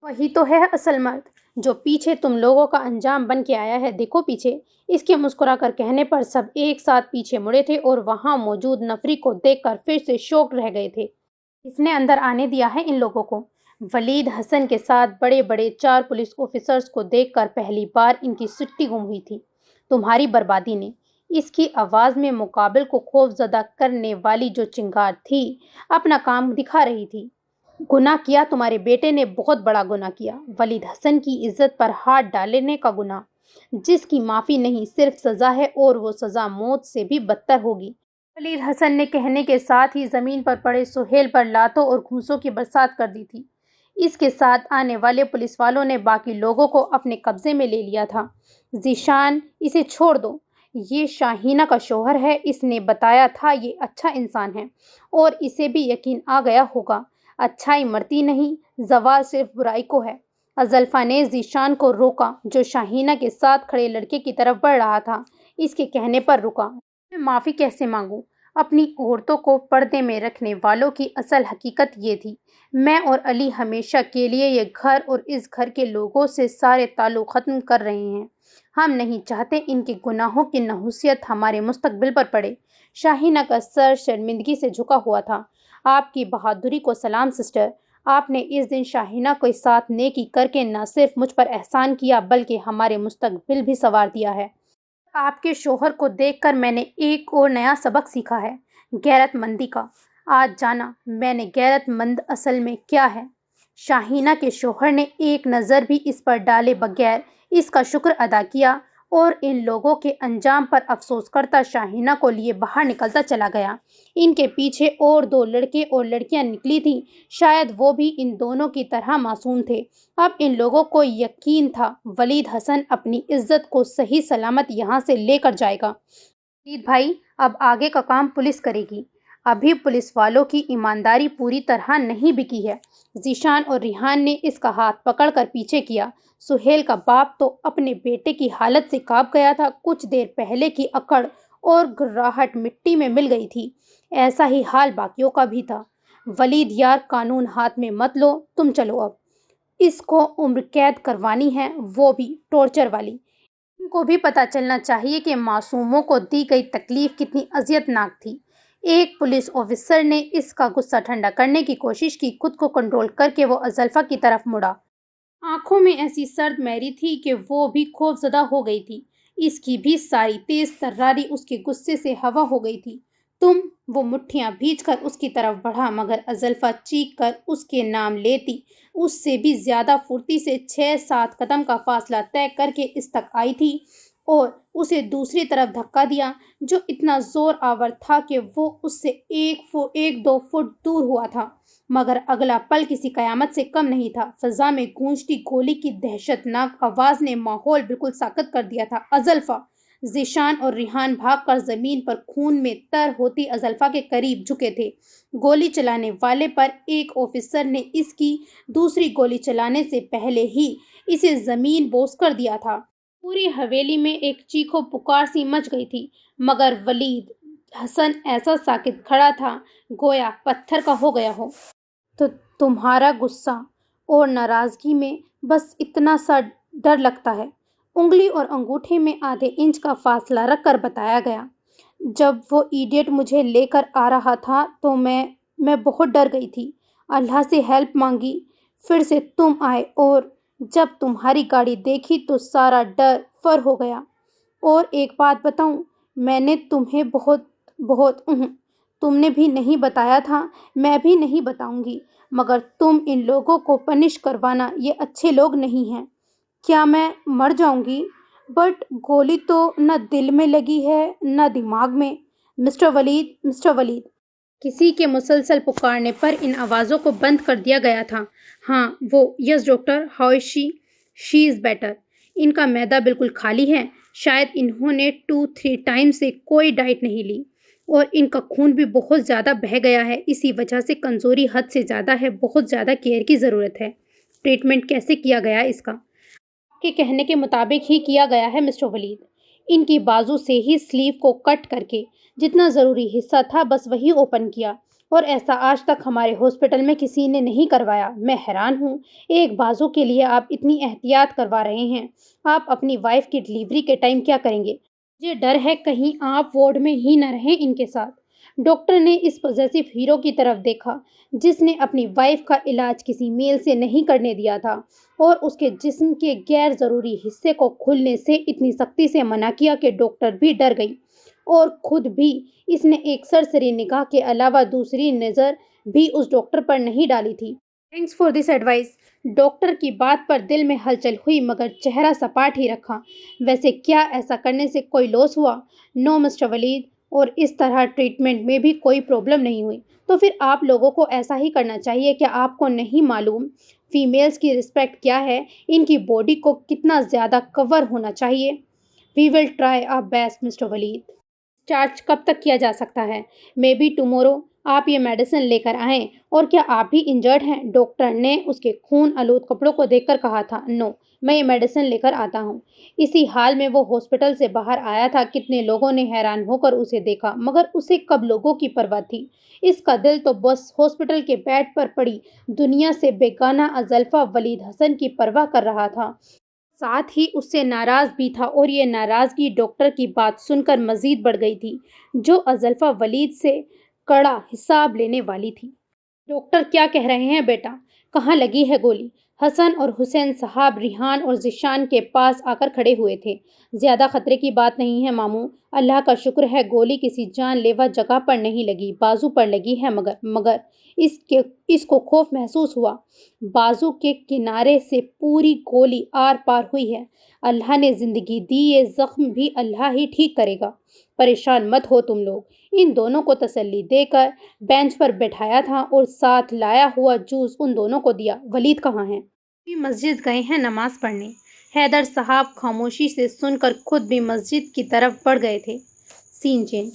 وہی تو ہے اصل مرد، جو پیچھے تم لوگوں کا انجام بن کے آیا ہے۔ دیکھو پیچھے۔ اس کے مسکرا کر کہنے پر سب ایک ساتھ پیچھے مڑے تھے اور وہاں موجود نفری کو دیکھ کر پھر سے شوق رہ گئے تھے۔ اس نے اندر آنے دیا ہے ان لوگوں کو؟ ولید حسن کے ساتھ بڑے بڑے 4 پولیس آفیسرز کو دیکھ کر پہلی بار ان کی سٹی گم ہوئی تھی۔ تمہاری بربادی نے۔ اس کی آواز میں مقابل کو خوف زدہ کرنے والی جو چنگار تھی، اپنا کام دکھا رہی تھی۔ گناہ کیا تمہارے بیٹے نے، بہت بڑا گناہ کیا۔ ولید حسن کی عزت پر ہاتھ ڈالنے کا گناہ، جس کی معافی نہیں صرف سزا ہے، اور وہ سزا موت سے بھی بدتر ہوگی۔ ولید حسن نے کہنے کے ساتھ ہی زمین پر پڑے سہیل پر لاتوں اور گھوسوں کی برسات کر دی تھی۔ اس کے ساتھ آنے والے پولیس والوں نے باقی لوگوں کو اپنے قبضے میں لے لیا تھا۔ ذیشان، اسے چھوڑ دو، یہ شاہینہ کا شوہر ہے، اس نے بتایا تھا یہ اچھا انسان ہے، اور اسے بھی یقین آ گیا ہوگا۔ اچھائی مرتی نہیں، زوال صرف برائی کو ہے۔ ازلفا نے ذیشان کو روکا جو شاہینہ کے ساتھ کھڑے لڑکے کی طرف بڑھ رہا تھا۔ اس کے کہنے پر رکا۔ میں معافی کیسے مانگوں؟ اپنی عورتوں کو پردے میں رکھنے والوں کی اصل حقیقت یہ تھی۔ میں اور علی ہمیشہ کے لیے یہ گھر اور اس گھر کے لوگوں سے سارے تعلق ختم کر رہے ہیں۔ ہم نہیں چاہتے ان کے گناہوں کی نحوست ہمارے مستقبل پر پڑے۔ شاہینہ کا سر شرمندگی سے جھکا ہوا تھا۔ آپ کی بہادری کو سلام سسٹر، آپ نے اس دن شاہینہ کے ساتھ نیکی کر کے نہ صرف مجھ پر احسان کیا بلکہ ہمارے مستقبل بھی سنوار دیا ہے۔ آپ کے شوہر کو دیکھ کر میں نے ایک اور نیا سبق سیکھا ہے، غیرت مندی کا۔ آج جانا میں نے غیرت مند اصل میں کیا ہے۔ شاہینہ کے شوہر نے ایک نظر بھی اس پر ڈالے بغیر اس کا شکر ادا کیا اور ان لوگوں کے انجام پر افسوس کرتا شاہینہ کو لیے باہر نکلتا چلا گیا۔ ان کے پیچھے اور 2 لڑکے اور لڑکیاں نکلی تھیں، شاید وہ بھی ان دونوں کی طرح معصوم تھے۔ اب ان لوگوں کو یقین تھا ولید حسن اپنی عزت کو صحیح سلامت یہاں سے لے کر جائے گا۔ ولید بھائی، اب آگے کا کام پولیس کرے گی۔ ابھی پولیس والوں کی ایمانداری پوری طرح نہیں بکی ہے۔ ذیشان اور ریحان نے اس کا ہاتھ پکڑ کر پیچھے کیا۔ سہیل کا باپ تو اپنے بیٹے کی حالت سے کانپ گیا تھا۔ کچھ دیر پہلے کی اکڑ اور گھراہٹ مٹی میں مل گئی تھی۔ ایسا ہی حال باقیوں کا بھی تھا۔ ولید یار، قانون ہاتھ میں مت لو، تم چلو اب۔ اس کو عمر قید کروانی ہے، وہ بھی ٹارچر والی۔ ان کو بھی پتہ چلنا چاہیے کہ معصوموں کو دی گئی تکلیف کتنی اذیت ناک تھی۔ ایک پولیس آفیسر نے اس کا غصہ ٹھنڈا کرنے کی کوشش کی، خود کو کنٹرول کر کے وہ ازلفا کی طرف مڑا۔ آنکھوں میں ایسی سرد مہری تھی کہ وہ بھی خوف زدہ ہو گئی تھی۔ اس کی بھی ساری تیز تراری اس کے غصے سے ہوا ہو گئی تھی۔ تم، وہ مٹھیاں بھیج کر اس کی طرف بڑھا، مگر ازلفا چیخ کر اس کے نام لیتی اس سے بھی زیادہ پھرتی سے 6-7 قدم کا فاصلہ طے کر کے اس تک آئی تھی اور اسے دوسری طرف دھکا دیا، جو اتنا زور آور تھا کہ وہ اس سے 1-2 فٹ دور ہوا تھا، مگر اگلا پل کسی قیامت سے کم نہیں تھا۔ فضا میں گونجتی گولی کی دہشت ناک آواز نے ماحول بالکل ساکت کر دیا تھا۔ ازلفا! ذیشان اور ریحان بھاگ کر زمین پر خون میں تر ہوتی ازلفا کے قریب جھکے تھے۔ گولی چلانے والے پر ایک آفیسر نے اس کی دوسری گولی چلانے سے پہلے ہی اسے زمین بوس کر دیا تھا۔ پوری حویلی میں ایک چیخو پکار سی مچ گئی تھی، مگر ولید حسن ایسا ساکت کھڑا تھا گویا پتھر کا ہو گیا ہو۔ تو تمہارا غصہ اور ناراضگی میں بس اتنا سا ڈر لگتا ہے؟ انگلی اور انگوٹھے میں آدھے انچ کا فاصلہ رکھ کر بتایا گیا۔ جب وہ ایڈیٹ مجھے لے کر آ رہا تھا تو میں میں بہت ڈر گئی تھی، اللہ سے ہیلپ مانگی، پھر سے تم آئے اور جب تمہاری گاڑی دیکھی تو سارا ڈر فر ہو گیا۔ اور ایک بات بتاؤں، میں نے تمہیں تم نے بھی نہیں بتایا تھا، میں بھی نہیں بتاؤں گی، مگر تم ان لوگوں کو پنش کروانا، یہ اچھے لوگ نہیں ہیں۔ کیا میں مر جاؤں گی؟ بٹ گولی تو نہ دل میں لگی ہے نہ دماغ میں۔ مسٹر ولید۔ کسی کے مسلسل پکارنے پر ان آوازوں کو بند کر دیا گیا تھا۔ ہاں وہ، yes doctor, how is she is better. ان کا معدہ بالکل خالی ہے، شاید انہوں نے 2-3 ٹائم سے کوئی ڈائٹ نہیں لی، اور ان کا خون بھی بہت زیادہ بہہ گیا ہے، اسی وجہ سے کمزوری حد سے زیادہ ہے، بہت زیادہ کیئر کی ضرورت ہے۔ ٹریٹمنٹ کیسے کیا گیا اس کا؟ آپ کے کہنے کے مطابق ہی کیا گیا ہے مسٹر ولید۔ ان کی بازو سے ہی سلیو کو کٹ کر کے جتنا ضروری حصہ تھا بس وہی اوپن کیا، اور ایسا آج تک ہمارے ہاسپٹل میں کسی نے نہیں کروایا۔ میں حیران ہوں، ایک بازو کے لیے آپ اتنی احتیاط کروا رہے ہیں۔ آپ اپنی وائف کی ڈیلیوری کے ٹائم کیا کریں گے؟ مجھے ڈر ہے کہیں آپ وارڈ میں ہی نہ رہیں ان کے ساتھ۔ ڈاکٹر نے اس پوزیسو ہیرو کی طرف دیکھا جس نے اپنی وائف کا علاج کسی میل سے نہیں کرنے دیا تھا، اور اس کے جسم کے غیر ضروری حصے کو کھلنے سے اتنی سختی سے منع کیا کہ ڈاکٹر بھی ڈر گئی، اور خود بھی اس نے ایک سرسری نگاہ کے علاوہ دوسری نظر بھی اس ڈاکٹر پر نہیں ڈالی تھی۔ Thanks for this advice. Doctor کی بات پر دل میں ہلچل ہوئی مگر چہرہ سپاٹ ہی رکھا۔ ویسے کیا ایسا کرنے سے کوئی لاس ہوا؟ نو مسٹر ولید، اور اس طرح ٹریٹمنٹ میں بھی کوئی پرابلم نہیں ہوئی۔ تو پھر آپ لوگوں کو ایسا ہی کرنا چاہیے۔ کیا آپ کو نہیں معلوم فیمیلز کی رسپیکٹ کیا ہے؟ ان کی باڈی کو کتنا زیادہ کور ہونا چاہیے؟ We will try our best mister Walid. Discharge کب تک کیا جا سکتا ہے؟ May be tomorrow. آپ یہ میڈیسن لے کر آئیں۔ اور کیا آپ بھی انجرڈ ہیں؟ ڈاکٹر نے اس کے خون آلود کپڑوں کو دیکھ کر کہا تھا۔ نو، میں یہ میڈیسن لے کر آتا ہوں۔ اسی حال میں وہ ہاسپٹل سے باہر آیا تھا، کتنے لوگوں نے حیران ہو کر اسے دیکھا، مگر اسے کب لوگوں کی پرواہ تھی؟ اس کا دل تو بس ہاسپٹل کے بیڈ پر پڑی دنیا سے بیگانہ ازلفا ولید حسن کی پرواہ کر رہا تھا، ساتھ ہی اس سے ناراض بھی تھا، اور یہ ناراضگی ڈاکٹر کی بات سن کر مزید بڑھ گئی تھی، جو ازلفا ولید سے کڑا حساب لینے والی تھی۔ ڈاکٹر کیا کہہ رہے ہیں بیٹا؟ کہاں لگی ہے گولی؟ حسن اور حسین صاحب ریحان اور ذیشان کے پاس آ کر کھڑے ہوئے تھے۔ زیادہ خطرے کی بات نہیں ہے ماموں، اللہ کا شکر ہے گولی کسی جان لیوا جگہ پر نہیں لگی، بازو پر لگی ہے، مگر اس کو خوف محسوس ہوا۔ بازو کے کنارے سے پوری گولی آر پار ہوئی ہے۔ اللہ نے زندگی دی، یہ زخم بھی اللہ ہی ٹھیک کرے گا، پریشان مت ہو تم لوگ۔ ان دونوں کو تسلی دے کر بینچ پر بٹھایا تھا اور ساتھ لایا ہوا جوس ان دونوں کو دیا۔ ولید کہاں ہیں؟ بھی مسجد گئے ہیں نماز پڑھنے۔ حیدر صاحب خاموشی سے سن کر خود بھی مسجد کی طرف بڑھ گئے تھے۔ سین چینج۔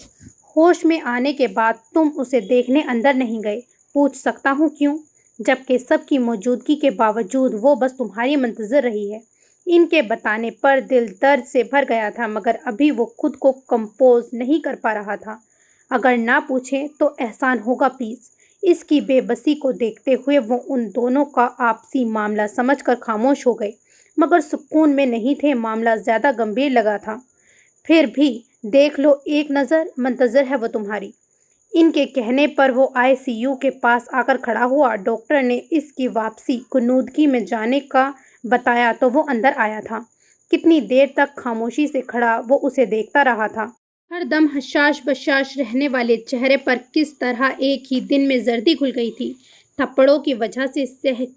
ہوش میں آنے کے بعد تم اسے دیکھنے اندر نہیں گئے، پوچھ سکتا ہوں کیوں؟ جبکہ سب کی موجودگی کے باوجود وہ بس تمہاری منتظر رہی ہے۔ ان کے بتانے پر دل درد سے بھر گیا تھا، مگر ابھی وہ خود کو کمپوز نہیں کر پا رہا تھا۔ اگر نہ پوچھیں تو احسان ہوگا پلیز۔ اس کی بے بسی کو دیکھتے ہوئے وہ ان دونوں کا آپسی معاملہ سمجھ کر خاموش ہو گئے، مگر سکون میں نہیں تھے، معاملہ زیادہ گمبھیر لگا تھا۔ پھر بھی دیکھ لو ایک نظر، منتظر ہے وہ تمہاری۔ ان کے کہنے پر وہ ICU کے پاس آ کر کھڑا ہوا۔ ڈاکٹر نے اس کی واپسی کنودگی میں جانے کا بتایا تو وہ اندر آیا تھا۔ کتنی دیر تک خاموشی سے کھڑا وہ اسے دیکھتا رہا تھا، ہر دم حشاش بشاش رہنے والے چہرے پر کس طرح ایک ہی دن میں زردی گھل گئی تھی۔ تھپڑوں کی وجہ سے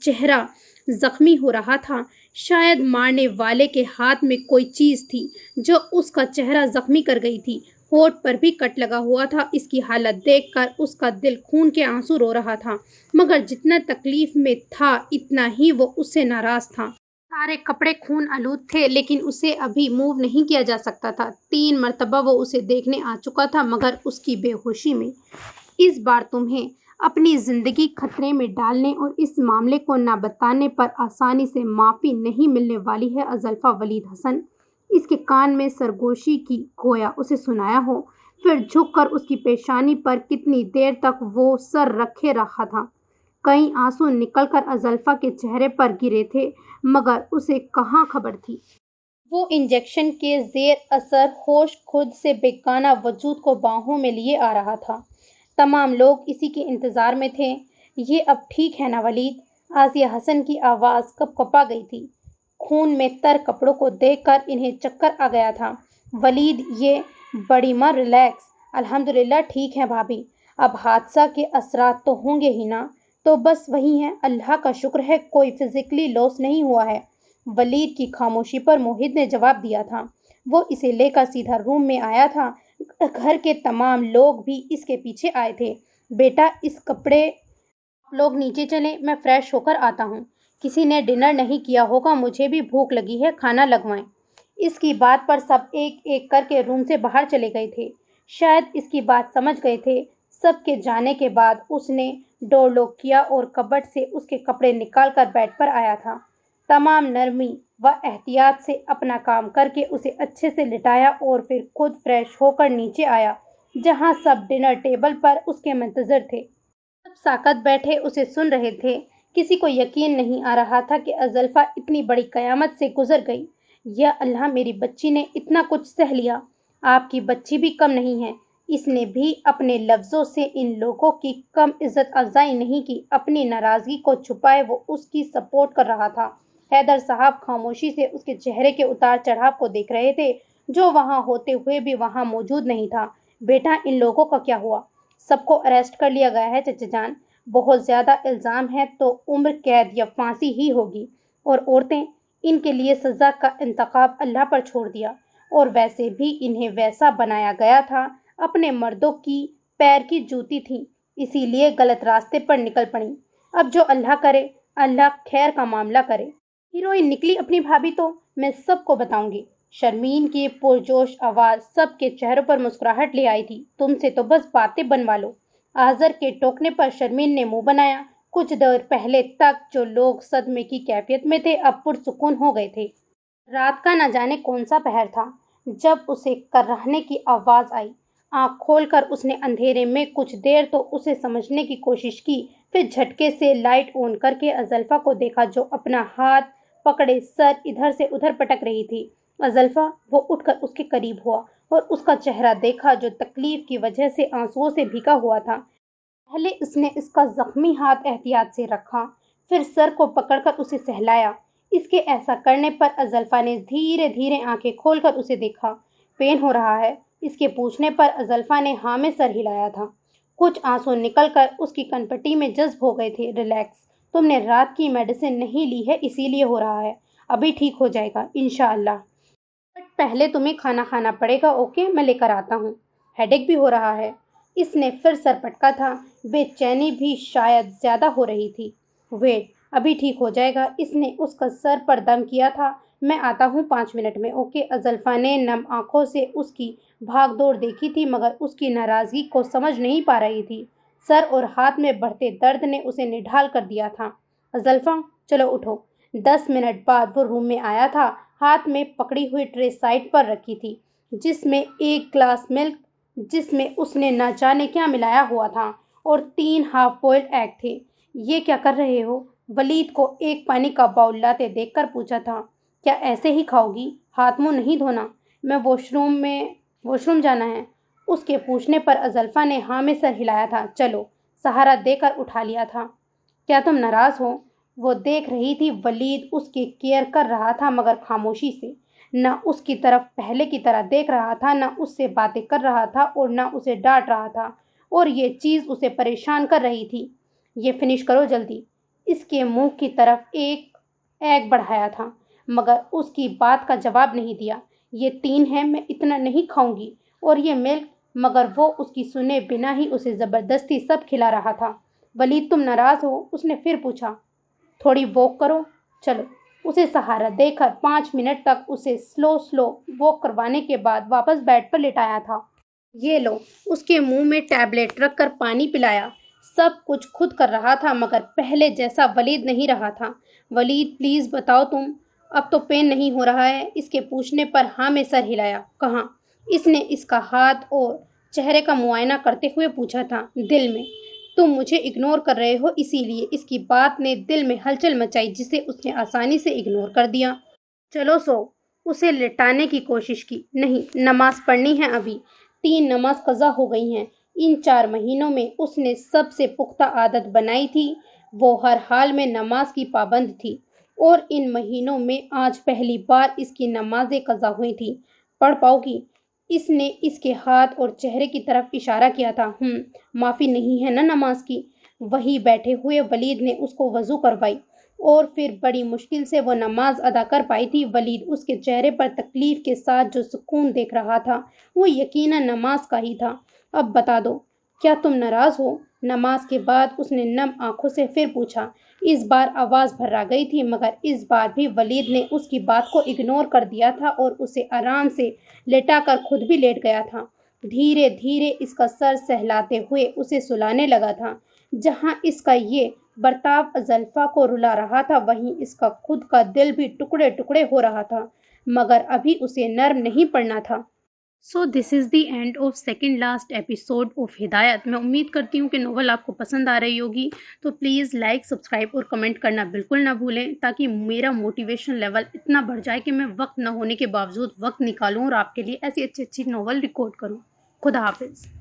چہرہ زخمی ہو رہا تھا، شاید مارنے والے کے ہاتھ میں کوئی چیز تھی جو اس کا چہرہ زخمی کر گئی تھی۔ ہونٹ پر بھی کٹ لگا ہوا تھا۔ اس کی حالت دیکھ کر اس کا دل خون کے آنسو رو رہا تھا، مگر جتنا تکلیف میں تھا اتنا ہی وہ اس سے ناراض تھا۔ سارے کپڑے خون آلود تھے، لیکن اسے ابھی موو نہیں کیا جا سکتا تھا۔ 3 مرتبہ وہ اسے دیکھنے آ چکا تھا، مگر اس کی بے ہوشی میں۔ اس بار تمہیں اپنی زندگی خطرے میں ڈالنے اور اس معاملے کو نہ بتانے پر آسانی سے معافی نہیں ملنے والی ہے ازلفا ولید حسن۔ اس کے کان میں سرگوشی کی، گویا اسے سنایا ہو۔ پھر جھک کر اس کی پیشانی پر کتنی دیر تک وہ سر رکھے رہا تھا۔ کئی آنسو نکل کر ازلفا کے چہرے پر گرے تھے، مگر اسے کہاں خبر تھی۔ وہ انجیکشن کے زیر اثر ہوش خود سے بیگانہ وجود کو باہوں میں لیے آ رہا تھا۔ تمام لوگ اسی کے انتظار میں تھے۔ یہ اب ٹھیک ہے نا ولید؟ آسیہ حسن کی آواز کپ کپا گئی تھی۔ خون میں تر کپڑوں کو دیکھ کر انہیں چکر آ گیا تھا۔ ولید، یہ بڑی ماں ریلیکس۔ الحمدللہ ٹھیک ہے بھابھی۔ اب حادثہ کے اثرات تو ہوں گے ہی نا؟ تو بس وہی ہے، اللہ کا شکر ہے کوئی فزیکلی لاس نہیں ہوا ہے۔ ولید کی خاموشی پر موہد نے جواب دیا تھا۔ وہ اسے لے کر سیدھا روم میں آیا تھا۔ گھر کے تمام لوگ بھی اس کے پیچھے آئے تھے۔ بیٹا، اس کپڑے آپ لوگ نیچے چلیں، میں فریش ہو کر آتا ہوں۔ کسی نے ڈنر نہیں کیا ہوگا، مجھے بھی بھوک لگی ہے، کھانا لگوائیں۔ اس کی بات پر سب ایک ایک کر کے روم سے باہر چلے گئے تھے۔ شاید اس کی بات سمجھ گئے تھے۔ سب کے جانے کے بعد اس نے ڈور لاک کیا اور کبٹ سے اس کے کپڑے نکال کر بیڈ پر آیا تھا۔ تمام نرمی و احتیاط سے اپنا کام کر کے اسے اچھے سے لٹایا اور پھر خود فریش ہو کر نیچے آیا، جہاں سب ڈنر ٹیبل پر اس کے منتظر تھے۔ سب ساکت بیٹھے اسے سن رہے تھے۔ کسی کو یقین نہیں آ رہا تھا کہ ازلفا اتنی بڑی قیامت سے گزر گئی۔ یا اللہ، میری بچی نے اتنا کچھ سہ لیا۔ آپ کی بچی بھی کم نہیں ہے۔ اس نے بھی اپنے لفظوں سے ان لوگوں کی کم عزت افزائی نہیں کی۔ اپنی ناراضگی کو چھپائے وہ اس کی سپورٹ کر رہا تھا۔ حیدر صاحب خاموشی سے اس کے چہرے کے اتار چڑھاؤ کو دیکھ رہے تھے، جو وہاں ہوتے ہوئے بھی وہاں موجود نہیں تھا۔ بیٹا، ان لوگوں کا کیا ہوا؟ سب کو اریسٹ کر لیا گیا ہے چچا جان۔ بہت زیادہ الزام ہے تو عمر قید یا پھانسی ہی ہوگی۔ اور عورتیں، ان کے لیے سزا کا انتخاب اللہ پر چھوڑ دیا۔ اور ویسے بھی انہیں ویسا بنایا گیا تھا، اپنے مردوں کی پیر کی جوتی تھیں، اسی لیے غلط راستے پر نکل پڑیں۔ اب جو اللہ کرے، اللہ خیر کا معاملہ کرے۔ ہیروئن نکلی اپنی بھابھی تو میں سب کو بتاؤں گی۔ شرمین کی پرجوش آواز سب کے چہروں پر مسکراہٹ لے آئی تھی۔ تم سے تو بس باتیں بنوا لو۔ آذر کے ٹوکنے پر شرمین نے منہ بنایا۔ کچھ دیر پہلے تک جو لوگ صدمے کی کیفیت میں تھے اب پرسکون ہو گئے تھے۔ رات کا نہ جانے کون سا پہر تھا جب اسے کراہنے کی آواز آئی۔ آنکھ کھول کر اس نے اندھیرے میں کچھ دیر تو اسے سمجھنے کی کوشش کی، پھر جھٹکے سے لائٹ آن کر کے ازلفا کو دیکھا جو اپنا ہاتھ پکڑے سر ادھر سے ادھر پٹک رہی تھی۔ ازلفا، وہ اٹھ کر اس کے قریب ہوا اور اس کا چہرہ دیکھا جو تکلیف کی وجہ سے آنسوؤں سے بھیگا ہوا تھا۔ پہلے اس نے اس کا زخمی ہاتھ احتیاط سے رکھا، پھر سر کو پکڑ کر اسے سہلایا۔ اس کے ایسا کرنے پر ازلفا نے دھیرے دھیرے آنکھیں کھول کر اسے دیکھا۔ پین ہو رہا ہے؟ اس کے پوچھنے پر ازلفا نے ہاں میں سر ہلایا تھا۔ کچھ آنسو نکل کر اس کی کنپٹی میں جذب ہو گئے تھے۔ ریلیکس، تم نے رات کی میڈیسن نہیں لی ہے اسی لیے ہو رہا ہے، ابھی ٹھیک ہو جائے گا انشاءاللہ۔ بٹ پہلے تمہیں کھانا کھانا پڑے گا، اوکے؟ میں لے کر آتا ہوں۔ ہیڈیک بھی ہو رہا ہے؟ اس نے پھر سر پٹکا تھا۔ بے چینی بھی شاید زیادہ ہو رہی تھی۔ ویٹ، ابھی ٹھیک ہو جائے گا۔ اس نے اس کا سر پر دم کیا تھا۔ میں آتا ہوں 5 منٹ میں، اوکے؟ ازلفا نے نم آنکھوں سے اس کی بھاگ دوڑ دیکھی تھی مگر اس کی ناراضگی کو سمجھ نہیں پا رہی تھی۔ سر اور ہاتھ میں بڑھتے درد نے اسے نڈھال کر دیا تھا۔ ازلفا، چلو اٹھو۔ 10 منٹ بعد وہ روم میں آیا تھا۔ ہاتھ میں پکڑی ہوئی ٹرے سائڈ پر رکھی تھی جس میں 1 گلاس ملک، جس میں اس نے نہ جانے کیا ملایا ہوا تھا، اور 3 ہاف بوائلڈ ایگ تھے۔ یہ کیا کر رہے ہو؟ ولید کو ایک پانی کا باؤل لاتے دیکھ کر پوچھا تھا۔ کیا ایسے ہی کھاؤ گی؟ ہاتھ منہ نہیں دھونا؟ میں واش روم جانا ہے۔ اس کے پوچھنے پر ازلفا نے ہاں میں سر ہلایا تھا۔ چلو، سہارا دے کر اٹھا لیا تھا۔ کیا تم ناراض ہو؟ وہ دیکھ رہی تھی۔ ولید اس کی کیئر کر رہا تھا مگر خاموشی سے، نہ اس کی طرف پہلے کی طرح دیکھ رہا تھا، نہ اس سے باتیں کر رہا تھا اور نہ اسے ڈانٹ رہا تھا، اور یہ چیز اسے پریشان کر رہی تھی۔ یہ فنش کرو جلدی۔ اس کے منہ کی طرف ایک ایگ بڑھایا تھا مگر اس کی بات کا جواب نہیں دیا۔ یہ 3 ہے، میں اتنا نہیں کھاؤں گی، اور یہ ملک، مگر وہ اس کی سنے بنا ہی اسے زبردستی سب کھلا رہا تھا۔ ولید، تم ناراض ہو؟ اس نے پھر پوچھا۔ تھوڑی واک کرو، چلو۔ اسے سہارا دے کر 5 منٹ تک اسے سلو واک کروانے کے بعد واپس بیڈ پر لٹایا تھا۔ یہ لو، اس کے منہ میں ٹیبلٹ رکھ کر پانی پلایا۔ سب کچھ خود کر رہا تھا مگر پہلے جیسا ولید نہیں رہا تھا۔ ولید، پلیز بتاؤ تم، اب تو پین نہیں ہو رہا ہے؟ اس کے پوچھنے پر ہاں میں سر ہلایا۔ کہاں؟ اس نے اس کا ہاتھ اور چہرے کا معائنہ کرتے ہوئے پوچھا تھا۔ دل میں۔ تم مجھے اگنور کر رہے ہو اسی لیے۔ اس کی بات نے دل میں ہلچل مچائی جسے اس نے آسانی سے اگنور کر دیا۔ چلو سو۔ اسے لٹانے کی کوشش کی۔ نہیں، نماز پڑھنی ہے ابھی۔ 3 نماز قضا ہو گئی ہیں، ان 4 مہینوں میں اس نے سب سے پختہ عادت بنائی تھی، وہ ہر حال میں نماز کی پابند تھی، اور ان مہینوں میں آج پہلی بار اس کی نمازیں قضا ہوئی تھیں۔ پڑھ پاؤ گی؟ اس نے اس کے ہاتھ اور چہرے کی طرف اشارہ کیا تھا۔ معافی نہیں ہے نا نماز کی؟ وہیں بیٹھے ہوئے ولید نے اس کو وضو کروائی اور پھر بڑی مشکل سے وہ نماز ادا کر پائی تھی۔ ولید اس کے چہرے پر تکلیف کے ساتھ جو سکون دیکھ رہا تھا وہ یقیناً نماز کا ہی تھا۔ اب بتا دو، کیا تم ناراض ہو؟ نماز کے بعد اس نے نم آنکھوں سے پھر پوچھا۔ اس بار آواز بھرا گئی تھی، مگر اس بار بھی ولید نے اس کی بات کو اگنور کر دیا تھا اور اسے آرام سے لٹا کر خود بھی لیٹ گیا تھا۔ دھیرے دھیرے اس کا سر سہلاتے ہوئے اسے سلانے لگا تھا۔ جہاں اس کا یہ برتاؤ زلفا کو رلا رہا تھا، وہیں اس کا خود کا دل بھی ٹکڑے ٹکڑے ہو رہا تھا، مگر ابھی اسے نرم نہیں پڑنا تھا۔ So this is the end of second last episode of Hidayat. میں امید کرتی ہوں کہ ناول آپ کو پسند آ رہی ہوگی، تو پلیز لائک، سبسکرائب اور کمنٹ کرنا بالکل نہ بھولیں، تاکہ میرا موٹیویشن لیول اتنا بڑھ جائے کہ میں وقت نہ ہونے کے باوجود وقت نکالوں اور آپ کے لیے ایسی اچھی اچھی ناول ریکارڈ کروں۔ خدا حافظ۔